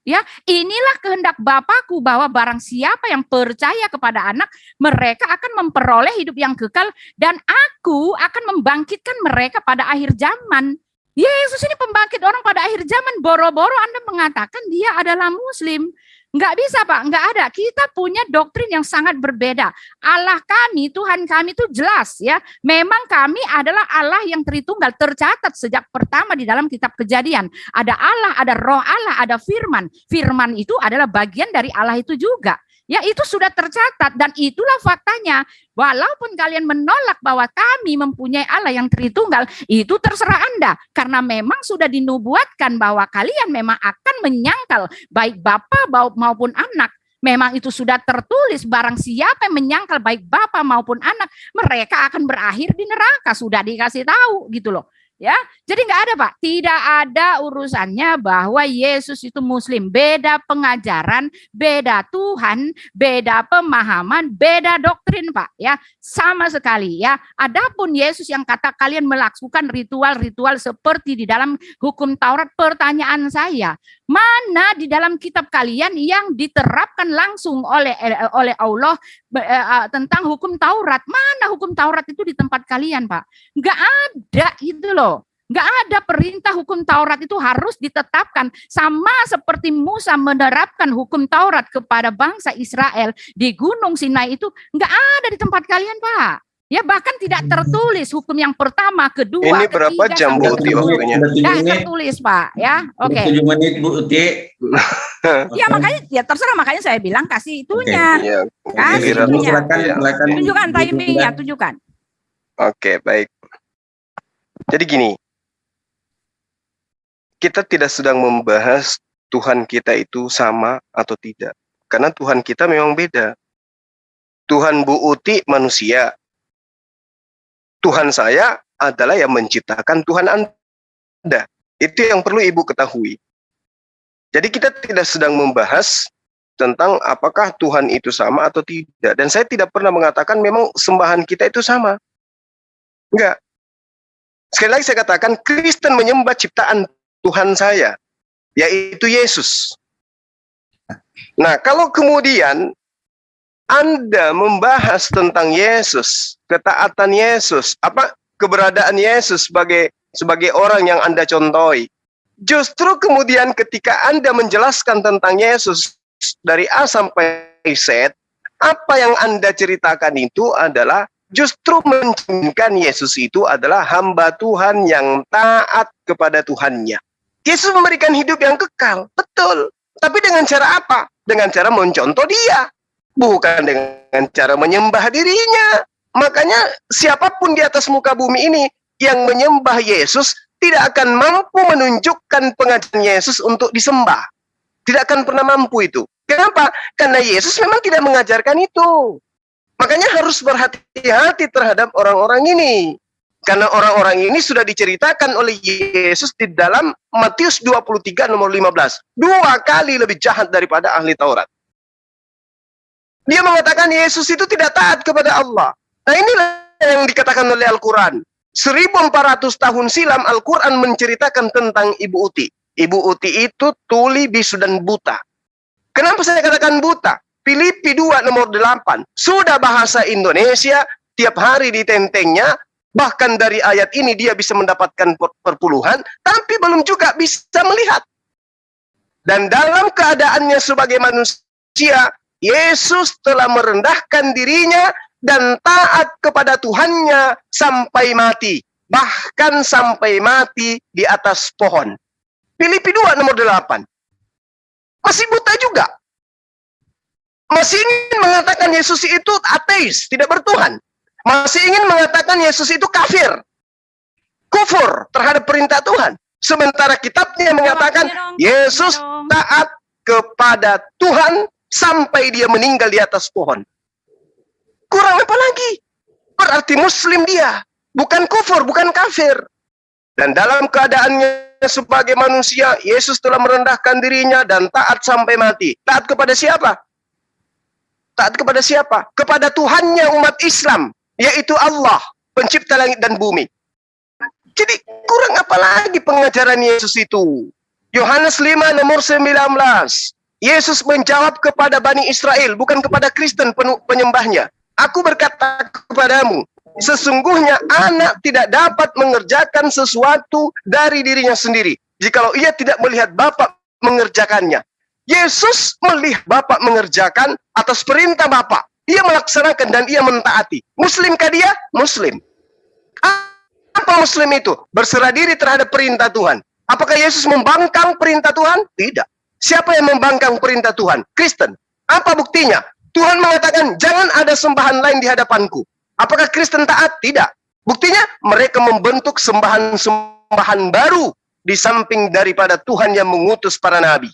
ya, inilah kehendak Bapakku bahwa barang siapa yang percaya kepada Anak, mereka akan memperoleh hidup yang kekal, dan aku akan membangkitkan mereka pada akhir zaman. Yesus ini pembangkit orang pada akhir zaman. Boro-boro Anda mengatakan dia adalah Muslim. Enggak bisa, Pak, enggak ada. Kita punya doktrin yang sangat berbeda. Allah kami, Tuhan kami itu jelas, ya. Memang kami adalah Allah yang Tritunggal, tercatat sejak pertama di dalam kitab Kejadian. Ada Allah, ada Roh Allah, ada Firman. Firman itu adalah bagian dari Allah itu juga. Ya, itu sudah tercatat, dan itulah faktanya. Walaupun kalian menolak bahwa kami mempunyai Allah yang Tritunggal, itu terserah Anda. Karena memang sudah dinubuatkan bahwa kalian memang akan menyangkal baik Bapa maupun Anak. Memang itu sudah tertulis, barang siapa yang menyangkal baik Bapa maupun Anak, mereka akan berakhir di neraka. Sudah dikasih tahu gitu loh. Ya, jadi nggak ada, Pak, tidak ada urusannya bahwa Yesus itu Muslim. Beda pengajaran, beda Tuhan, beda pemahaman, beda doktrin, Pak, ya, sama sekali, ya. Adapun Yesus yang kata kalian melakukan ritual-ritual seperti di dalam hukum Taurat, pertanyaan saya, mana di dalam kitab kalian yang diterapkan langsung oleh Allah tentang hukum Taurat? Mana hukum Taurat itu di tempat kalian, Pak? Nggak ada gitu loh. Nggak ada perintah hukum Taurat itu harus ditetapkan. Sama seperti Musa menerapkan hukum Taurat kepada bangsa Israel di Gunung Sinai itu nggak ada di tempat kalian, Pak. Ya, bahkan tidak tertulis hukum yang pertama, kedua, ini berapa ketiga, jam Bu Uti waktunya? Nggak tertulis, Pak, ya. Oke. 7 menit Bu Uti. Ya, makanya ya terserah, makanya saya bilang kasih itunya. Iya, Kasih giliran. itunya. Silakan. Tunjukkan timingnya, tunjukkan. Oke, baik. Jadi gini, kita tidak sedang membahas Tuhan kita itu sama atau tidak. Karena Tuhan kita memang beda. Tuhan Bu Uti manusia. Tuhan saya adalah yang menciptakan Tuhan Anda. Itu yang perlu Ibu ketahui. Jadi kita tidak sedang membahas tentang apakah Tuhan itu sama atau tidak. Dan saya tidak pernah mengatakan memang sembahan kita itu sama. Enggak. Sekali lagi saya katakan, Kristen menyembah ciptaan Tuhan saya, yaitu Yesus. Nah, kalau kemudian Anda membahas tentang Yesus, ketaatan Yesus, keberadaan Yesus sebagai orang yang Anda contohi, justru kemudian ketika Anda menjelaskan tentang Yesus dari A sampai Z, apa yang Anda ceritakan itu adalah justru mencerminkan Yesus itu adalah hamba Tuhan yang taat kepada Tuhannya. Yesus memberikan hidup yang kekal, betul. Tapi dengan cara apa? Dengan cara mencontoh dia, bukan dengan cara menyembah dirinya. Makanya siapapun di atas muka bumi ini yang menyembah Yesus tidak akan mampu menunjukkan pengajaran Yesus untuk disembah. Tidak akan pernah mampu itu. Kenapa? Karena Yesus memang tidak mengajarkan itu. Makanya harus berhati-hati terhadap orang-orang ini. Karena orang-orang ini sudah diceritakan oleh Yesus di dalam Matius 23 nomor 15. 2 kali lebih jahat daripada ahli Taurat. Dia mengatakan Yesus itu tidak taat kepada Allah. Nah, inilah yang dikatakan oleh Al-Quran. 1400 tahun silam Al-Quran menceritakan tentang Ibu Uti. Ibu Uti itu tuli, bisu, dan buta. Kenapa saya katakan buta? Filipi 2 nomor 8. Sudah bahasa Indonesia, tiap hari di tentengnya, bahkan dari ayat ini dia bisa mendapatkan perpuluhan, tapi belum juga bisa melihat. Dan dalam keadaannya sebagai manusia, Yesus telah merendahkan dirinya dan taat kepada Tuhannya sampai mati. Bahkan sampai mati di atas pohon. Filipi 2 nomor 8. Masih buta juga. Masih ingin mengatakan Yesus itu ateis, tidak bertuhan. Masih ingin mengatakan Yesus itu kafir. Kufur terhadap perintah Tuhan. Sementara kitabnya mengatakan Yesus taat kepada Tuhan sampai dia meninggal di atas pohon. Kurang apa lagi? Berarti muslim dia. Bukan kufur, bukan kafir. Dan dalam keadaannya sebagai manusia, Yesus telah merendahkan dirinya dan taat sampai mati. Taat kepada siapa? Taat kepada siapa? Kepada Tuhannya umat Islam, yaitu Allah, pencipta langit dan bumi. Jadi kurang apa lagi pengajaran Yesus itu? Yohanes 5 nomor 19. Yesus menjawab kepada Bani Israel, bukan kepada Kristen penyembahnya. Aku berkata kepadamu, sesungguhnya anak tidak dapat mengerjakan sesuatu dari dirinya sendiri, jikalau ia tidak melihat Bapa mengerjakannya. Yesus melihat Bapa mengerjakan atas perintah Bapa. Ia melaksanakan dan ia mentaati. Muslimkah dia? Muslim. Apa Muslim itu? Berserah diri terhadap perintah Tuhan. Apakah Yesus membangkang perintah Tuhan? Tidak. Siapa yang membangkang perintah Tuhan? Kristen. Apa buktinya? Tuhan mengatakan, jangan ada sembahan lain di hadapanku. Apakah Kristen taat? Tidak. Buktinya, mereka membentuk sembahan-sembahan baru di samping daripada Tuhan yang mengutus para nabi.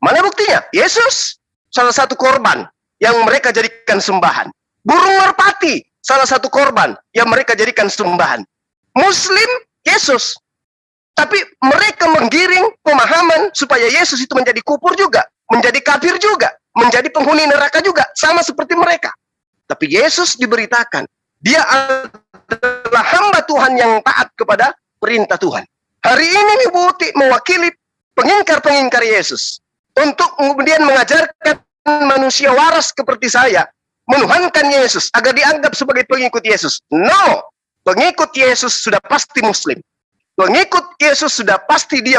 Mana buktinya? Yesus, salah satu korban yang mereka jadikan sembahan. Burung merpati, salah satu korban yang mereka jadikan sembahan. Muslim, Yesus. Tapi mereka menggiring pemahaman supaya Yesus itu menjadi kufur juga, menjadi kafir juga, menjadi penghuni neraka juga, sama seperti mereka. Tapi Yesus diberitakan, dia adalah hamba Tuhan yang taat kepada perintah Tuhan. Hari ini Ibu Uti mewakili pengingkar-pengingkar Yesus untuk kemudian mengajarkan manusia waras seperti saya menuhankan Yesus agar dianggap sebagai pengikut Yesus. No, pengikut Yesus sudah pasti Muslim. Pengikut Yesus sudah pasti dia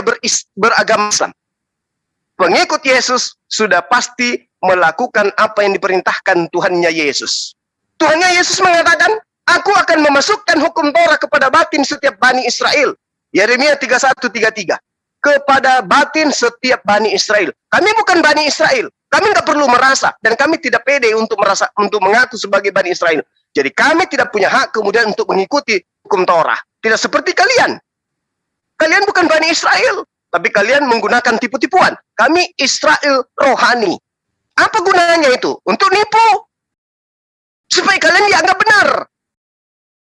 beragama Islam. Pengikut Yesus sudah pasti melakukan apa yang diperintahkan Tuhannya Yesus. Tuhannya Yesus mengatakan, aku akan memasukkan hukum Torah kepada batin setiap Bani Israel. Yeremia 31:33. Kepada batin setiap Bani Israel. Kami bukan Bani Israel. Kami nggak perlu merasa. Dan kami tidak pede untuk mengaku sebagai Bani Israel. Jadi kami tidak punya hak kemudian untuk mengikuti hukum Torah. Tidak seperti kalian. Kalian bukan Bani Israel. Tapi kalian menggunakan tipu-tipuan. Kami Israel rohani. Apa gunanya itu? Untuk nipu. Supaya kalian dianggap benar.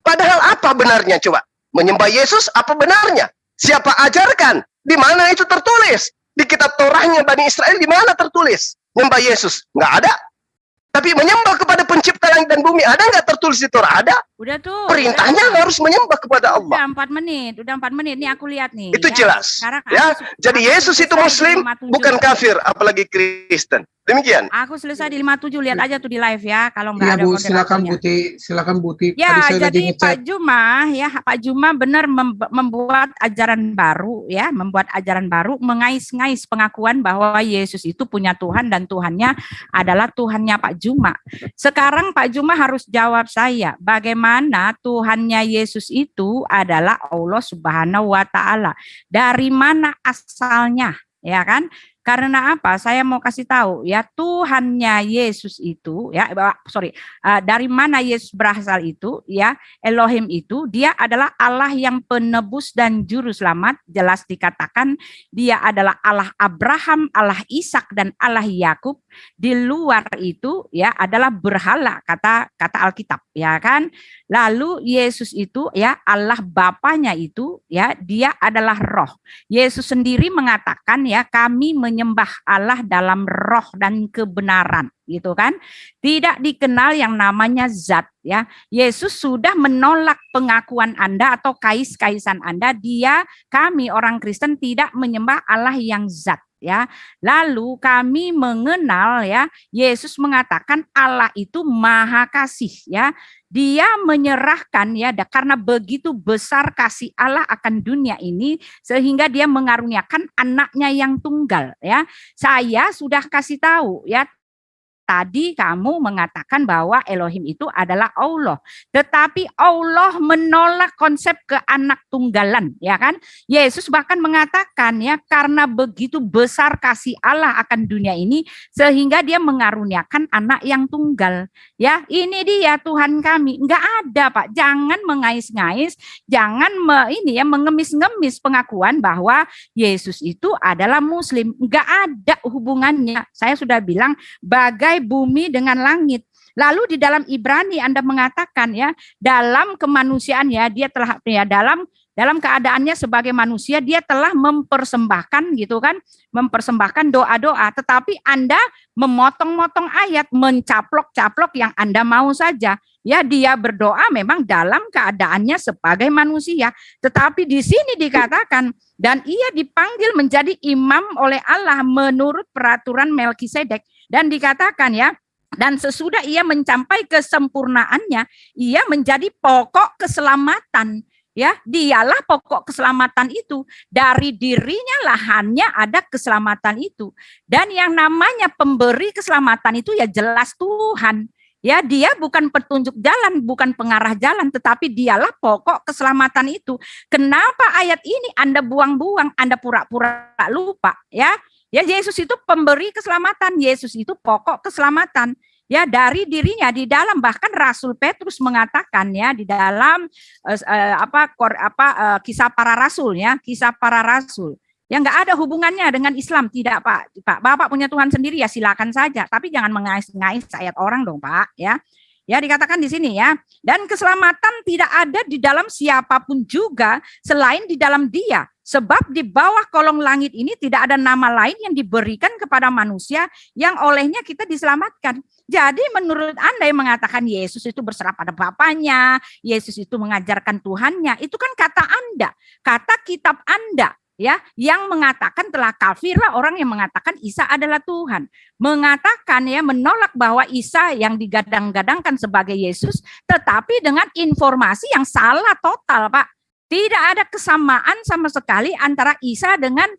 Padahal apa benarnya coba? Menyembah Yesus apa benarnya? Siapa ajarkan? Di mana itu tertulis? Di kitab Torahnya Bani Israel di mana tertulis? Menyembah Yesus? Nggak ada. Tapi menyembah kepada pencipta langit dan bumi ada nggak tertulis di Torah? Ada. Udah tuh. Perintahnya udah. Harus menyembah kepada Allah. Udah 4 menit. Nih aku lihat nih. Itu ya. jelas. Sekarang Ya. Jadi Yesus itu Muslim, bukan kafir, apalagi Kristen. Demikian. Aku selesai di 57, lihat aja tuh di live ya. Kalau nggak Ya ada Bu, silakan moderatornya. Buti. Ya, Tadi saya lagi jadi ngechat. Pak Juma benar membuat ajaran baru ya, membuat ajaran baru mengais-ngais pengakuan bahwa Yesus itu punya Tuhan dan Tuhannya adalah Tuhannya Pak Juma. Sekarang Pak Juma harus jawab saya, bagaimana Tuhannya Yesus itu adalah Allah Subhanahu wa taala. Dari mana asalnya? Ya kan? Karena apa? Saya mau kasih tahu ya, Tuhannya Yesus itu ya, dari mana Yesus berasal itu ya, Elohim itu dia adalah Allah yang penebus dan juru selamat. Jelas dikatakan dia adalah Allah Abraham, Allah Ishak dan Allah Yakub. Di luar itu ya adalah berhala, kata Alkitab ya kan. Lalu Yesus itu ya Allah Bapanya itu ya dia adalah roh. Yesus sendiri mengatakan ya, kami menyembah Allah dalam roh dan kebenaran, gitu kan. Tidak dikenal yang namanya zat ya. Yesus sudah menolak pengakuan Anda atau kais-kaisan Anda. Kami orang Kristen tidak menyembah Allah yang zat ya. Lalu kami mengenal ya, Yesus mengatakan Allah itu maha kasih ya. Dia menyerahkan ya, karena begitu besar kasih Allah akan dunia ini sehingga dia mengaruniakan anaknya yang tunggal ya. Saya sudah kasih tahu ya, tadi kamu mengatakan bahwa Elohim itu adalah Allah. Tetapi Allah menolak konsep keanak tunggalan, ya kan? Yesus bahkan mengatakan ya, karena begitu besar kasih Allah akan dunia ini sehingga dia mengaruniakan anak yang tunggal. Ya, ini dia Tuhan kami. Enggak ada, Pak. Jangan mengais-ngais, jangan mengemis-ngemis pengakuan bahwa Yesus itu adalah Muslim. Enggak ada hubungannya. Saya sudah bilang bagai bumi dengan langit. Lalu di dalam Ibrani Anda mengatakan ya, dalam kemanusiaan ya, dia telah ya dalam keadaannya sebagai manusia dia telah mempersembahkan gitu kan, mempersembahkan doa-doa, tetapi Anda memotong-motong ayat, mencaplok-caplok yang Anda mau saja. Ya, dia berdoa memang dalam keadaannya sebagai manusia, tetapi di sini dikatakan dan ia dipanggil menjadi imam oleh Allah menurut peraturan Melkisedek, dan dikatakan ya, dan sesudah ia mencapai kesempurnaannya, ia menjadi pokok keselamatan. Ya, dialah pokok keselamatan itu. Dari dirinya lah hanya ada keselamatan itu. Dan yang namanya pemberi keselamatan itu ya jelas Tuhan. Ya, dia bukan petunjuk jalan, bukan pengarah jalan, tetapi dialah pokok keselamatan itu. Kenapa ayat ini Anda buang-buang, Anda pura-pura lupa, ya? Ya, Yesus itu pemberi keselamatan, Yesus itu pokok keselamatan. Ya, dari dirinya di dalam, bahkan Rasul Petrus mengatakan ya di dalam kisah para rasul ya, kisah para rasul. Ya, nggak ada hubungannya dengan Islam, tidak Pak. Bapak punya Tuhan sendiri ya silakan saja, tapi jangan mengais-ngais ayat orang dong Pak ya. Ya, dikatakan di sini ya, dan keselamatan tidak ada di dalam siapapun juga selain di dalam Dia. Sebab di bawah kolong langit ini tidak ada nama lain yang diberikan kepada manusia yang olehnya kita diselamatkan. Jadi menurut Anda yang mengatakan Yesus itu berserah pada Bapaknya, Yesus itu mengajarkan Tuhannya, itu kan kata Anda, kata kitab Anda. Ya, yang mengatakan telah kafirlah orang yang mengatakan Isa adalah Tuhan. Mengatakan ya, menolak bahwa Isa yang digadang-gadangkan sebagai Yesus, tetapi dengan informasi yang salah total, Pak. Tidak ada kesamaan sama sekali antara Isa dengan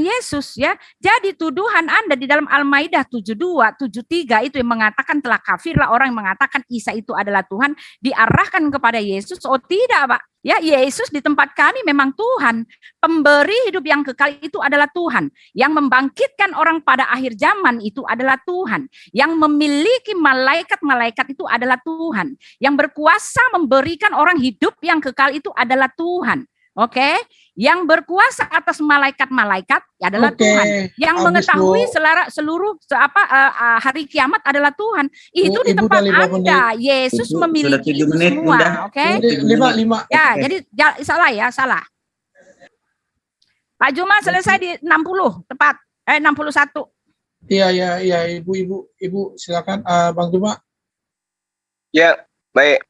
Yesus ya. Jadi tuduhan Anda di dalam Al-Maidah 72, 73 itu yang mengatakan telah kafirlah orang yang mengatakan Isa itu adalah Tuhan diarahkan kepada Yesus. Oh tidak Pak. Ya, Yesus di tempat kami memang Tuhan. Pemberi hidup yang kekal itu adalah Tuhan. Yang membangkitkan orang pada akhir zaman itu adalah Tuhan. Yang memiliki malaikat-malaikat itu adalah Tuhan. Yang berkuasa memberikan orang hidup yang kekal itu adalah Tuhan. Oke, yang berkuasa atas malaikat-malaikat adalah Tuhan. Yang mengetahui seluruh hari kiamat adalah Tuhan. Itu di tempat Anda. Yesus memiliki itu semua. Oke. 5. Ya, jadi salah. Pak Juma selesai di 60 tepat. 61. Iya, Ibu silakan Bang Juma. Ya, baik.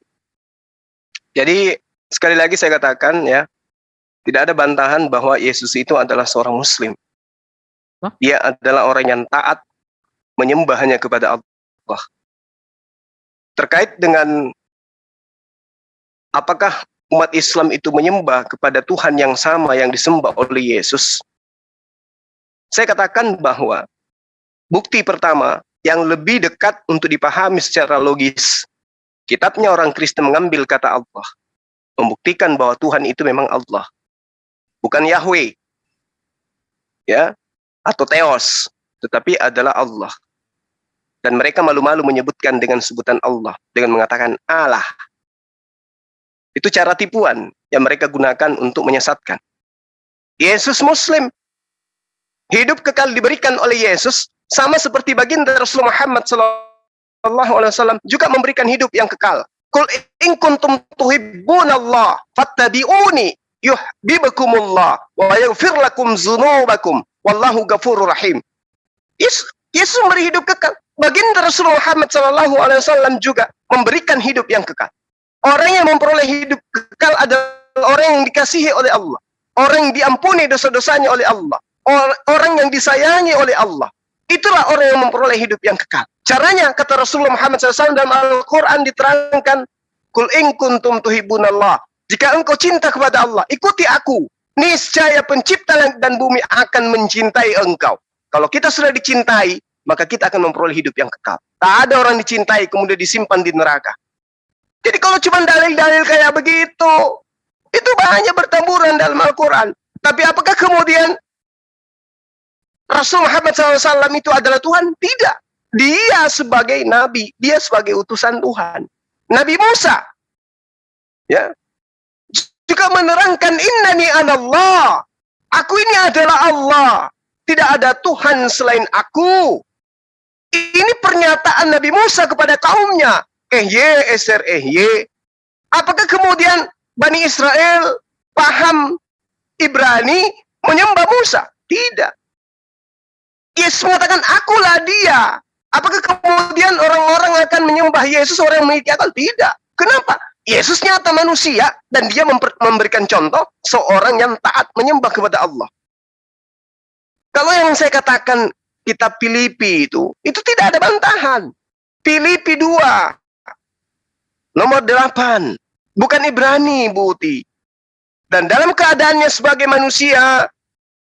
Jadi sekali lagi saya katakan ya, tidak ada bantahan bahwa Yesus itu adalah seorang Muslim. Dia adalah orang yang taat menyembahnya kepada Allah. Terkait dengan apakah umat Islam itu menyembah kepada Tuhan yang sama yang disembah oleh Yesus, saya katakan bahwa bukti pertama yang lebih dekat untuk dipahami secara logis, kitabnya orang Kristen mengambil kata Allah, membuktikan bahwa Tuhan itu memang Allah, bukan Yahweh. Ya, atau Theos, tetapi adalah Allah. Dan mereka malu-malu menyebutkan dengan sebutan Allah, dengan mengatakan Allah. Itu cara tipuan yang mereka gunakan untuk menyesatkan. Yesus Muslim, hidup kekal diberikan oleh Yesus, sama seperti baginda Rasulullah Muhammad SAW juga memberikan hidup yang kekal. Qul in kuntum tuhibbunallah fattabi'uni yuhibbukumullah wa yaghfir lakum dzunubakum wallahu ghafurur rahim. Yesus memberi hidup kekal. Baginda Rasulullah Muhammad SAW juga memberikan hidup yang kekal. Orang yang memperoleh hidup kekal adalah orang yang dikasihi oleh Allah, orang yang diampuni dosa-dosanya oleh Allah, orang yang disayangi oleh Allah. Itulah orang yang memperoleh hidup yang kekal. Caranya, kata Rasulullah Muhammad SAW dalam Al-Quran diterangkan, Qul in kuntum tuhibbunallah. Jika engkau cinta kepada Allah, ikuti aku. Niscaya pencipta langit dan bumi akan mencintai engkau. Kalau kita sudah dicintai, maka kita akan memperoleh hidup yang kekal. Tak ada orang dicintai kemudian disimpan di neraka. Jadi kalau cuma dalil-dalil kayak begitu, itu banyak bertaburan dalam Al-Quran. Tapi apakah kemudian Rasul Muhammad SAW itu adalah Tuhan? Tidak. Dia sebagai nabi, dia sebagai utusan Tuhan. Nabi Musa, ya, juga menerangkan innani anallah. Aku ini adalah Allah. Tidak ada Tuhan selain aku. Ini pernyataan Nabi Musa kepada kaumnya. Apakah kemudian Bani Israel paham Ibrani menyembah Musa? Tidak. Yesus mengatakan, akulah dia. Apakah kemudian orang-orang akan menyembah Yesus, orang yang memiliki akal? Tidak. Kenapa? Yesus nyata manusia, dan dia memberikan contoh seorang yang taat menyembah kepada Allah. Kalau yang saya katakan kitab Filipi itu tidak ada bantahan. Filipi 2, nomor 8, bukan Ibrani, Bu Uti. Dan dalam keadaannya sebagai manusia,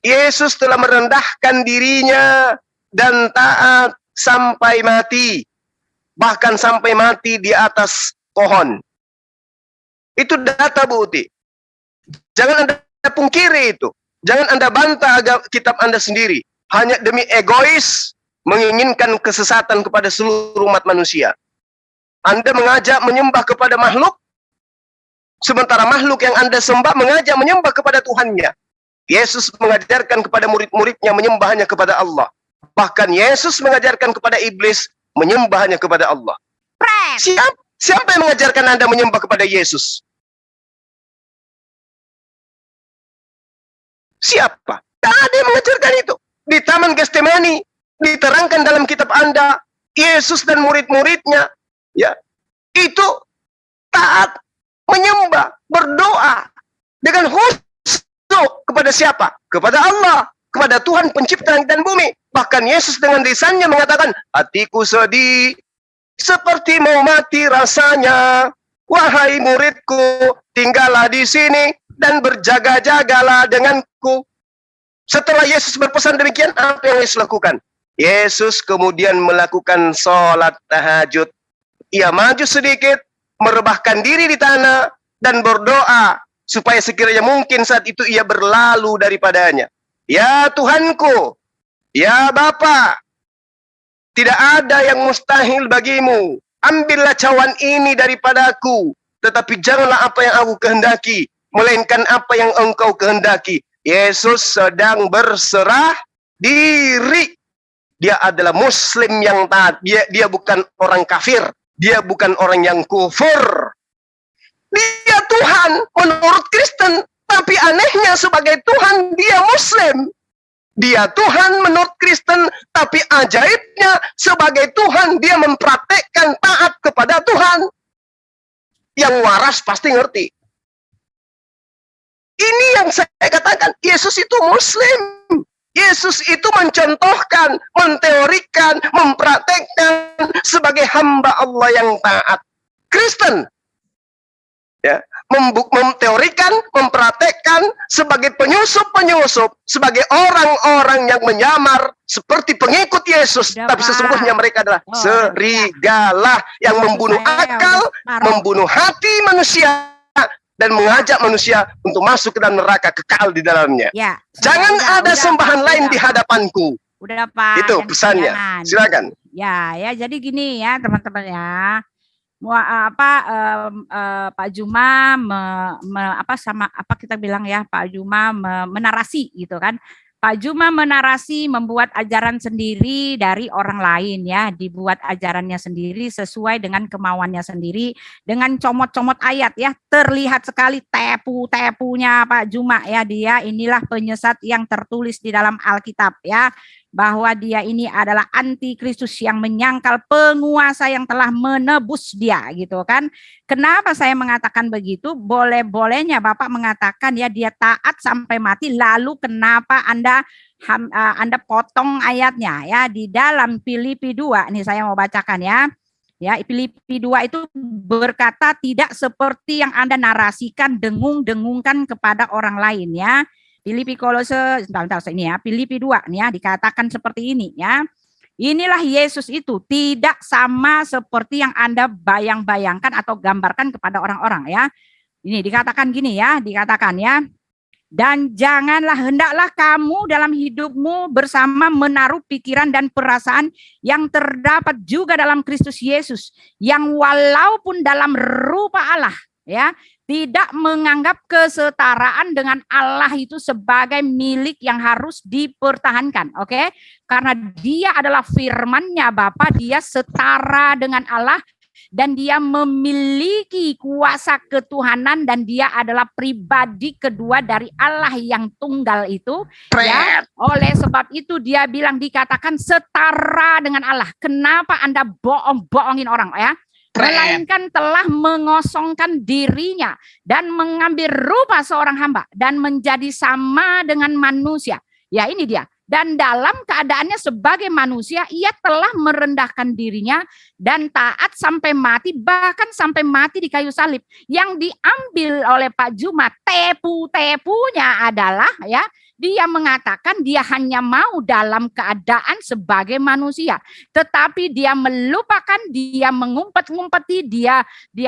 Yesus telah merendahkan dirinya dan taat sampai mati. Bahkan sampai mati di atas pohon. Itu data, Bu Uti. Jangan Anda pungkiri itu. Jangan Anda bantah kitab Anda sendiri. Hanya demi egois menginginkan kesesatan kepada seluruh umat manusia. Anda mengajak menyembah kepada makhluk, sementara makhluk yang Anda sembah mengajak menyembah kepada Tuhannya. Yesus mengajarkan kepada murid-muridnya menyembahnya kepada Allah. Bahkan Yesus mengajarkan kepada iblis menyembahnya kepada Allah. Siapa yang mengajarkan Anda menyembah kepada Yesus? Siapa? Tak ada yang mengajarkan itu. Di Taman Getsemani diterangkan dalam kitab Anda, Yesus dan murid-muridnya, ya, itu taat, menyembah, berdoa dengan khusyuk kepada siapa? Kepada Allah, kepada Tuhan pencipta langit dan bumi. Bahkan Yesus dengan lisannya mengatakan, hatiku sedih, seperti mau mati rasanya. Wahai muridku, tinggallah di sini dan berjaga-jagalah denganku. Setelah Yesus berpesan demikian, apa yang Yesus lakukan? Yesus kemudian melakukan sholat tahajud. Ia maju sedikit, merebahkan diri di tanah, dan berdoa, supaya sekiranya mungkin saat itu ia berlalu daripadanya. Ya Tuhanku, ya Bapa, tidak ada yang mustahil bagimu. Ambillah cawan ini daripadaku, tetapi janganlah apa yang aku kehendaki, melainkan apa yang engkau kehendaki. Yesus sedang berserah diri. Dia adalah Muslim yang taat. Dia bukan orang kafir. Dia bukan orang yang kufur. Dia Tuhan menurut Kristen, tapi anehnya sebagai Tuhan dia Muslim. Dia Tuhan menurut Kristen, tapi ajaibnya sebagai Tuhan dia mempraktekkan taat kepada Tuhan. Yang waras pasti ngerti. Ini yang saya katakan, Yesus itu Muslim. Yesus itu mencontohkan, menteorikan, mempraktekkan sebagai hamba Allah yang taat. Kristen, ya, memteorikan, mempraktekkan sebagai penyusup-penyusup, sebagai orang-orang yang menyamar seperti pengikut Yesus, tapi sesungguhnya mereka adalah serigala yang membunuh akal, membunuh hati manusia, dan mengajak manusia untuk masuk ke dalam neraka kekal di dalamnya. Ya. Jangan ada sembahan lain di hadapanku. Udah Pak. Itu pesannya. Silakan. Ya, jadi gini ya teman-teman ya. Pak Juma kita bilang ya, Pak Juma menarasi gitu kan. Pak Juma menarasi, membuat ajaran sendiri dari orang lain ya, dibuat ajarannya sendiri sesuai dengan kemauannya sendiri, dengan comot-comot ayat ya, terlihat sekali tepu-tepunya Pak Juma ya, dia inilah penyesat yang tertulis di dalam Alkitab ya, bahwa dia ini adalah antikristus yang menyangkal penguasa yang telah menebus dia gitu kan. Kenapa saya mengatakan begitu? Boleh-bolehnya Bapak mengatakan ya dia taat sampai mati, lalu kenapa Anda potong ayatnya ya di dalam Filipi 2. Nih saya mau bacakan ya. Ya, Filipi 2 itu berkata tidak seperti yang Anda narasikan, dengung-dengungkan kepada orang lain ya. Filipi Filipi 2 nih ya, dikatakan seperti ini ya. Inilah Yesus itu, tidak sama seperti yang Anda bayang-bayangkan atau gambarkan kepada orang-orang ya. Ini dikatakan gini ya, dikatakan ya. Dan hendaklah kamu dalam hidupmu bersama menaruh pikiran dan perasaan yang terdapat juga dalam Kristus Yesus, yang walaupun dalam rupa Allah ya, tidak menganggap kesetaraan dengan Allah itu sebagai milik yang harus dipertahankan, oke? Karena dia adalah firman-Nya Bapa, dia setara dengan Allah dan dia memiliki kuasa ketuhanan dan dia adalah pribadi kedua dari Allah yang tunggal itu. Ya, oleh sebab itu dia bilang dikatakan setara dengan Allah. Kenapa Anda bohong-bohongin orang ya? Melainkan telah mengosongkan dirinya dan mengambil rupa seorang hamba dan menjadi sama dengan manusia. Ya ini dia. Dan dalam keadaannya sebagai manusia, ia telah merendahkan dirinya dan taat sampai mati, bahkan sampai mati di kayu salib. Yang diambil oleh Pak Juma, tepu-tepunya adalah ya, dia mengatakan dia hanya mau dalam keadaan sebagai manusia, tetapi dia melupakan, dia mengumpet-ngumpeti, dia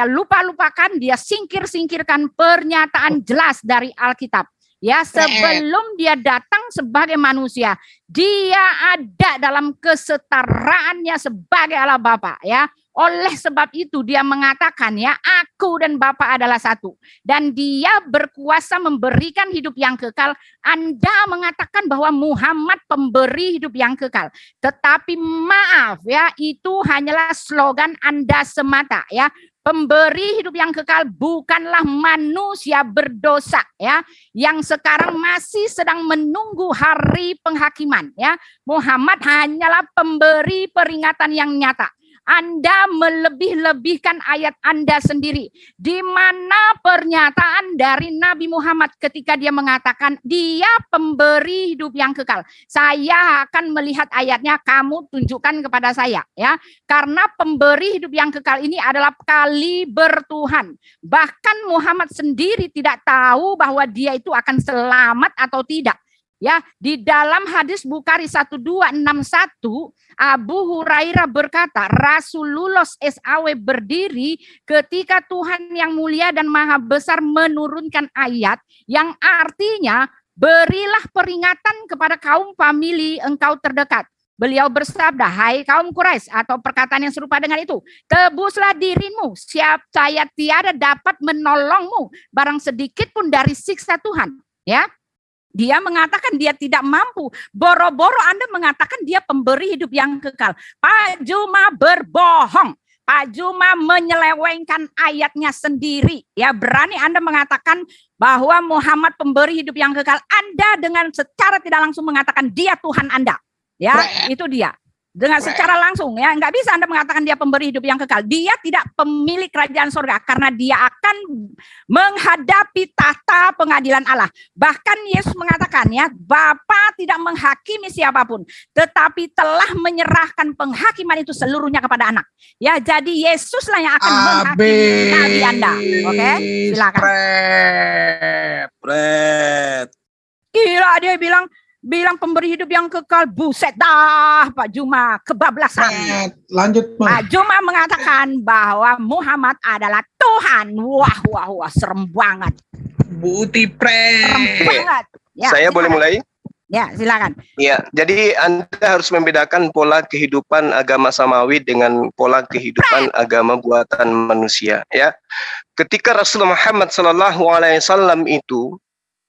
lupa-lupakan, dia singkir-singkirkan pernyataan jelas dari Alkitab. Ya, sebelum dia datang sebagai manusia, dia ada dalam kesetaraannya sebagai Allah Bapa ya. Oleh sebab itu dia mengatakan ya, aku dan Bapa adalah satu. Dan dia berkuasa memberikan hidup yang kekal. Anda mengatakan bahwa Muhammad pemberi hidup yang kekal. Tetapi maaf ya, itu hanyalah slogan Anda semata ya. Pemberi hidup yang kekal bukanlah manusia berdosa ya, yang sekarang masih sedang menunggu hari penghakiman ya. Muhammad hanyalah pemberi peringatan yang nyata. Anda melebih-lebihkan ayat Anda sendiri. Di mana pernyataan dari Nabi Muhammad ketika dia mengatakan dia pemberi hidup yang kekal. Saya akan melihat ayatnya, kamu tunjukkan kepada saya ya. Karena pemberi hidup yang kekal ini adalah kaliber Tuhan. Bahkan Muhammad sendiri tidak tahu bahwa dia itu akan selamat atau tidak. Ya, di dalam hadis Bukhari 1261 Abu Hurairah berkata, Rasulullah SAW berdiri ketika Tuhan yang mulia dan maha besar menurunkan ayat yang artinya berilah peringatan kepada kaum famili engkau terdekat. Beliau bersabda, hai kaum Quraisy, atau perkataan yang serupa dengan itu, tebuslah dirimu, saya tiada dapat menolongmu barang sedikit pun dari siksa Tuhan. Ya. Dia mengatakan dia tidak mampu. Boro-boro Anda mengatakan dia pemberi hidup yang kekal. Pak Juma berbohong. Pak Juma menyelewengkan ayatnya sendiri. Ya, berani Anda mengatakan bahwa Muhammad pemberi hidup yang kekal. Anda dengan secara tidak langsung mengatakan dia Tuhan Anda. Ya, itu dia. Dengan secara langsung ya, nggak bisa Anda mengatakan dia pemberi hidup yang kekal. Dia tidak pemilik kerajaan surga karena dia akan menghadapi tahta pengadilan Allah. Bahkan Yesus mengatakan ya, Bapa tidak menghakimi siapapun, tetapi telah menyerahkan penghakiman itu seluruhnya kepada anak. Ya, jadi Yesuslah yang akan menghakimi nabi Anda. Oke, silakan. Gila, dia bilang pemberi hidup yang kekal, buset dah Pak Juma, kebablasan. Lanjut, Pak Juma mengatakan bahwa Muhammad adalah Tuhan Tuhan. Wah, serem banget. Buti Serem banget. Ya, Saya boleh mulai? Ya, silakan. Ya, jadi Anda harus membedakan pola kehidupan agama samawi dengan pola kehidupan agama buatan manusia. Ya, ketika Rasulullah Muhammad SAW itu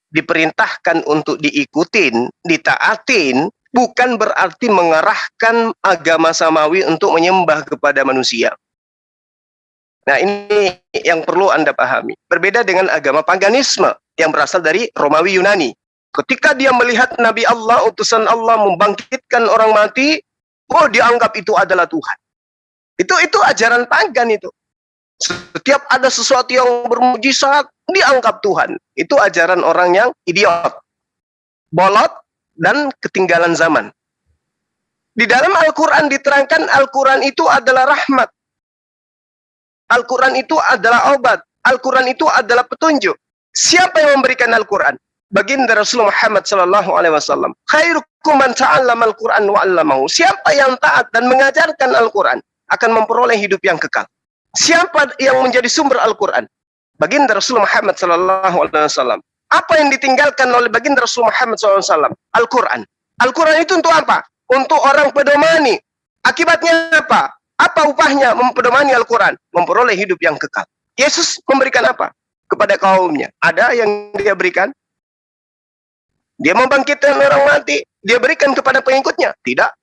diperintahkan untuk diikutin, ditaatin, bukan berarti mengarahkan agama samawi untuk menyembah kepada manusia. Nah, ini yang perlu Anda pahami. Berbeda dengan agama paganisme yang berasal dari Romawi Yunani. Ketika dia melihat Nabi Allah, utusan Allah membangkitkan orang mati, oh dianggap itu adalah Tuhan. Itu ajaran pagan itu. Setiap ada sesuatu yang bermujizat, dianggap Tuhan. Itu ajaran orang yang idiot, bolot, dan ketinggalan zaman. Di dalam Al-Quran diterangkan Al-Quran itu adalah rahmat. Al-Quran itu adalah obat. Al-Quran itu adalah petunjuk. Siapa yang memberikan Al-Quran? Baginda Rasulullah Muhammad SAW. Khairukum man ta'allama Al-Quran wa 'allamahu. Siapa yang taat dan mengajarkan Al-Quran akan memperoleh hidup yang kekal. Siapa yang menjadi sumber Al-Quran? Baginda Rasulullah Muhammad SAW. Apa yang ditinggalkan oleh baginda Rasulullah Muhammad SAW? Al-Quran. Al-Quran itu untuk apa? Untuk orang pedomani. Akibatnya apa? Apa upahnya mempedomani Al-Quran? Memperoleh hidup yang kekal. Yesus memberikan apa kepada kaumnya? Ada yang dia berikan? Dia membangkitkan orang mati, dia berikan kepada pengikutnya? Tidak.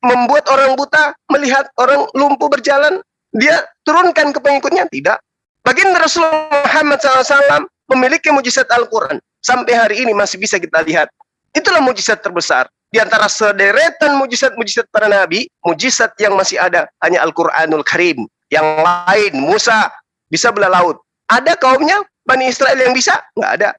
Membuat orang buta melihat, orang lumpuh berjalan, dia turunkan ke pengikutnya? Tidak. Baginda Rasulullah Muhammad SAW memiliki mujizat Al-Quran. Sampai hari ini masih bisa kita lihat. Itulah mujizat terbesar. Di antara sederetan mujizat-mujizat para nabi, mujizat yang masih ada hanya Al-Quranul Karim. Yang lain, Musa bisa belah laut. Ada kaumnya, Bani Israel yang bisa? Nggak ada.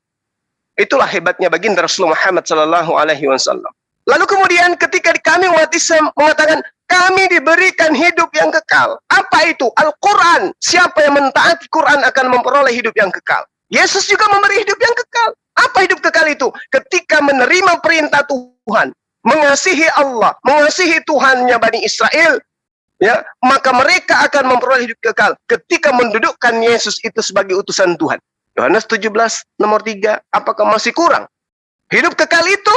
Itulah hebatnya baginda Rasulullah Muhammad SAW. Lalu kemudian ketika kami umat Islam mengatakan, kami diberikan hidup yang kekal. Apa itu? Al-Quran. Siapa yang mentaati Quran akan memperoleh hidup yang kekal. Yesus juga memberi hidup yang kekal. Apa hidup kekal itu? Ketika menerima perintah Tuhan, mengasihi Allah, mengasihi Tuhannya Bani Israel, ya, maka mereka akan memperoleh hidup kekal ketika mendudukkan Yesus itu sebagai utusan Tuhan. Yohanes 17 nomor 3, apakah masih kurang? Hidup kekal itu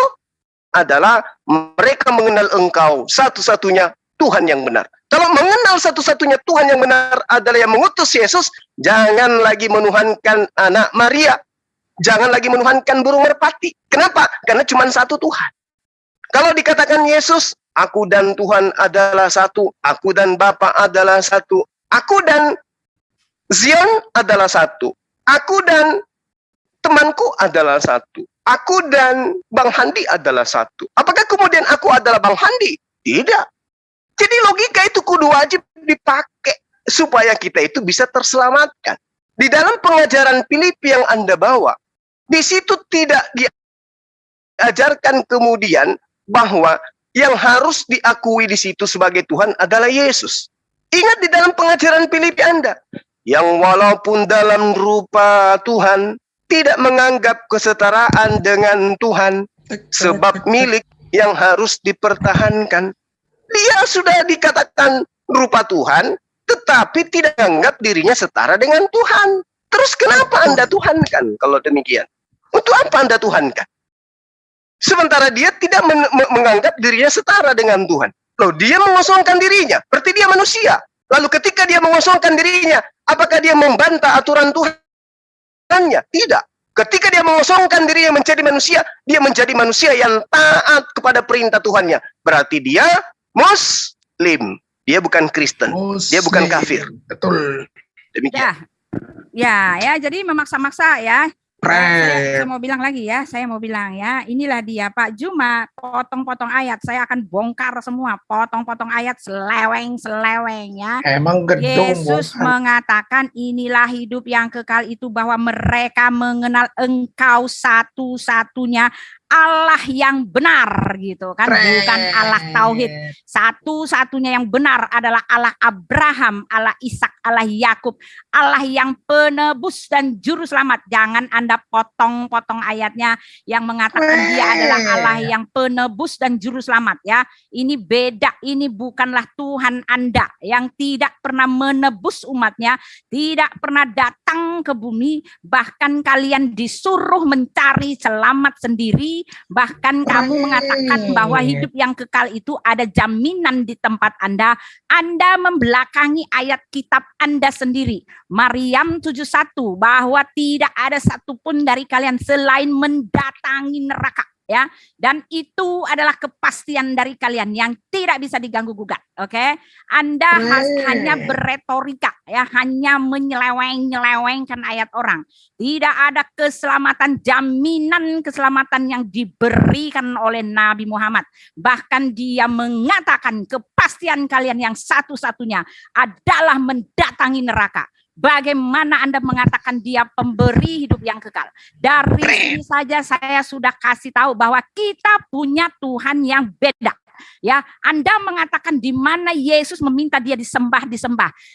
adalah mereka mengenal Engkau satu-satunya Tuhan yang benar. Kalau mengenal satu-satunya Tuhan yang benar adalah yang mengutus Yesus, jangan lagi menuhankan anak Maria, jangan lagi menuhankan burung merpati. Kenapa? Karena cuma satu Tuhan. Kalau dikatakan Yesus, aku dan Tuhan adalah satu, aku dan Bapa adalah satu, aku dan Zion adalah satu, aku dan temanku adalah satu, aku dan Bang Handi adalah satu. Apakah kemudian aku adalah Bang Handi? Tidak. Jadi logika itu kudu wajib dipakai supaya kita itu bisa terselamatkan. Di dalam pengajaran Filipi yang Anda bawa, di situ tidak diajarkan kemudian bahwa yang harus diakui di situ sebagai Tuhan adalah Yesus. Ingat di dalam pengajaran Filipi Anda, yang walaupun dalam rupa Tuhan, tidak menganggap kesetaraan dengan Tuhan sebab milik yang harus dipertahankan. Dia sudah dikatakan rupa Tuhan, tetapi tidak menganggap dirinya setara dengan Tuhan. Terus kenapa Anda Tuhankan kalau demikian? Untuk apa Anda Tuhankan? Sementara dia tidak menganggap dirinya setara dengan Tuhan. Loh, dia mengosongkan dirinya, berarti dia manusia. Lalu ketika dia mengosongkan dirinya, apakah dia membantah aturan Tuhannya? Tidak. Ketika dia mengosongkan dirinya menjadi manusia, dia menjadi manusia yang taat kepada perintah Tuhannya. Berarti dia Muslim. Dia bukan Kristen. Muslim. Dia bukan kafir. Betul. Demikian. Ya, jadi memaksa-maksa ya. Saya mau bilang lagi ya, saya mau bilang ya, inilah dia Pak Juma, potong-potong ayat, saya akan bongkar semua, potong-potong ayat seleweng-seleweng ya. Emang gedung. Yesus mengatakan inilah hidup yang kekal itu bahwa mereka mengenal Engkau satu-satunya Allah yang benar gitu kan, bukan Allah tauhid. Satu-satunya yang benar adalah Allah Abraham, Allah Ishak, Allah Yakub, Allah yang penebus dan juru selamat. Jangan Anda potong-potong ayatnya yang mengatakan dia adalah Allah yang penebus dan juru selamat ya. Ini beda, ini bukanlah Tuhan Anda yang tidak pernah menebus umatnya, tidak pernah datang ke bumi, bahkan kalian disuruh mencari selamat sendiri. Bahkan kamu mengatakan bahwa hidup yang kekal itu ada jaminan di tempat Anda. Anda membelakangi ayat kitab Anda sendiri. Maryam 71 bahwa tidak ada satupun dari kalian selain mendatangi neraka. Ya, dan itu adalah kepastian dari kalian yang tidak bisa diganggu gugat. Oke, Anda hanya berretorika, ya, hanya menyeleweng-nyelewengkan ayat orang. Tidak ada keselamatan, jaminan keselamatan yang diberikan oleh Nabi Muhammad. Bahkan dia mengatakan kepastian kalian yang satu-satunya adalah mendatangi neraka. Bagaimana Anda mengatakan dia pemberi hidup yang kekal? Dari sini saja saya sudah kasih tahu bahwa kita punya Tuhan yang beda. Ya, Anda mengatakan di mana Yesus meminta dia disembah.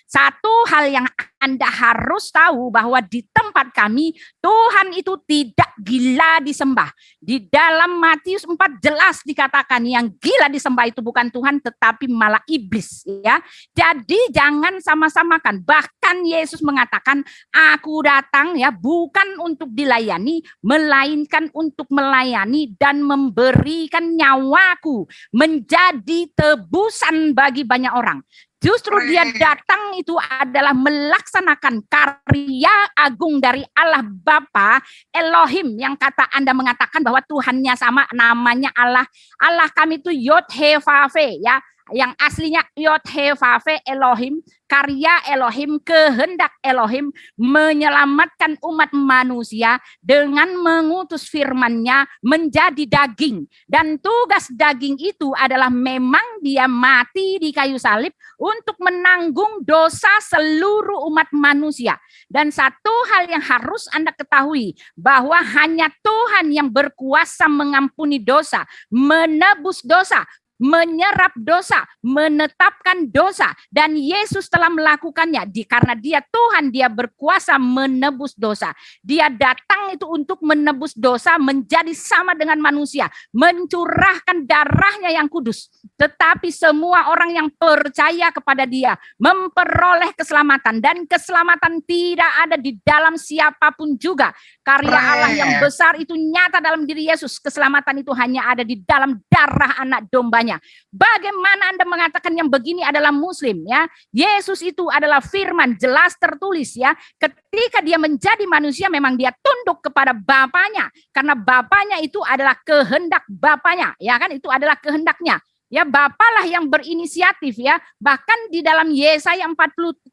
Satu hal yang Anda harus tahu bahwa di tempat kami Tuhan itu tidak gila disembah. Di dalam Matius 4 jelas dikatakan yang gila disembah itu bukan Tuhan tetapi malah iblis ya. Jadi jangan sama-samakan. Bahkan Yesus mengatakan aku datang ya bukan untuk dilayani melainkan untuk melayani dan memberikan nyawaku menjadi tebusan bagi banyak orang. Justru dia datang itu adalah melaksanakan karya agung dari Allah Bapa Elohim yang kata Anda mengatakan bahwa Tuhannya sama namanya Allah. Allah kami itu Yod He Vav He ya. Yang aslinya Yod He Vav He Elohim, karya Elohim, kehendak Elohim menyelamatkan umat manusia dengan mengutus firman-Nya menjadi daging. Dan tugas daging itu adalah memang dia mati di kayu salib untuk menanggung dosa seluruh umat manusia. Dan satu hal yang harus Anda ketahui bahwa hanya Tuhan yang berkuasa mengampuni dosa, menebus dosa, menyerap dosa, menetapkan dosa, dan Yesus telah melakukannya. Karena dia Tuhan, dia berkuasa menebus dosa. Dia datang itu untuk menebus dosa menjadi sama dengan manusia, mencurahkan darahnya yang kudus. Tetapi semua orang yang percaya kepada dia memperoleh keselamatan, dan keselamatan tidak ada di dalam siapapun juga. Karya Allah yang besar itu nyata dalam diri Yesus. Keselamatan itu hanya ada di dalam darah anak dombanya. Bagaimana Anda mengatakan yang begini adalah muslim ya? Yesus itu adalah firman, jelas tertulis ya. Ketika dia menjadi manusia memang dia tunduk kepada Bapanya karena Bapanya itu adalah kehendak Bapanya, ya kan? Itu adalah kehendaknya. Ya, Bapalah yang berinisiatif ya. Bahkan di dalam Yesaya 43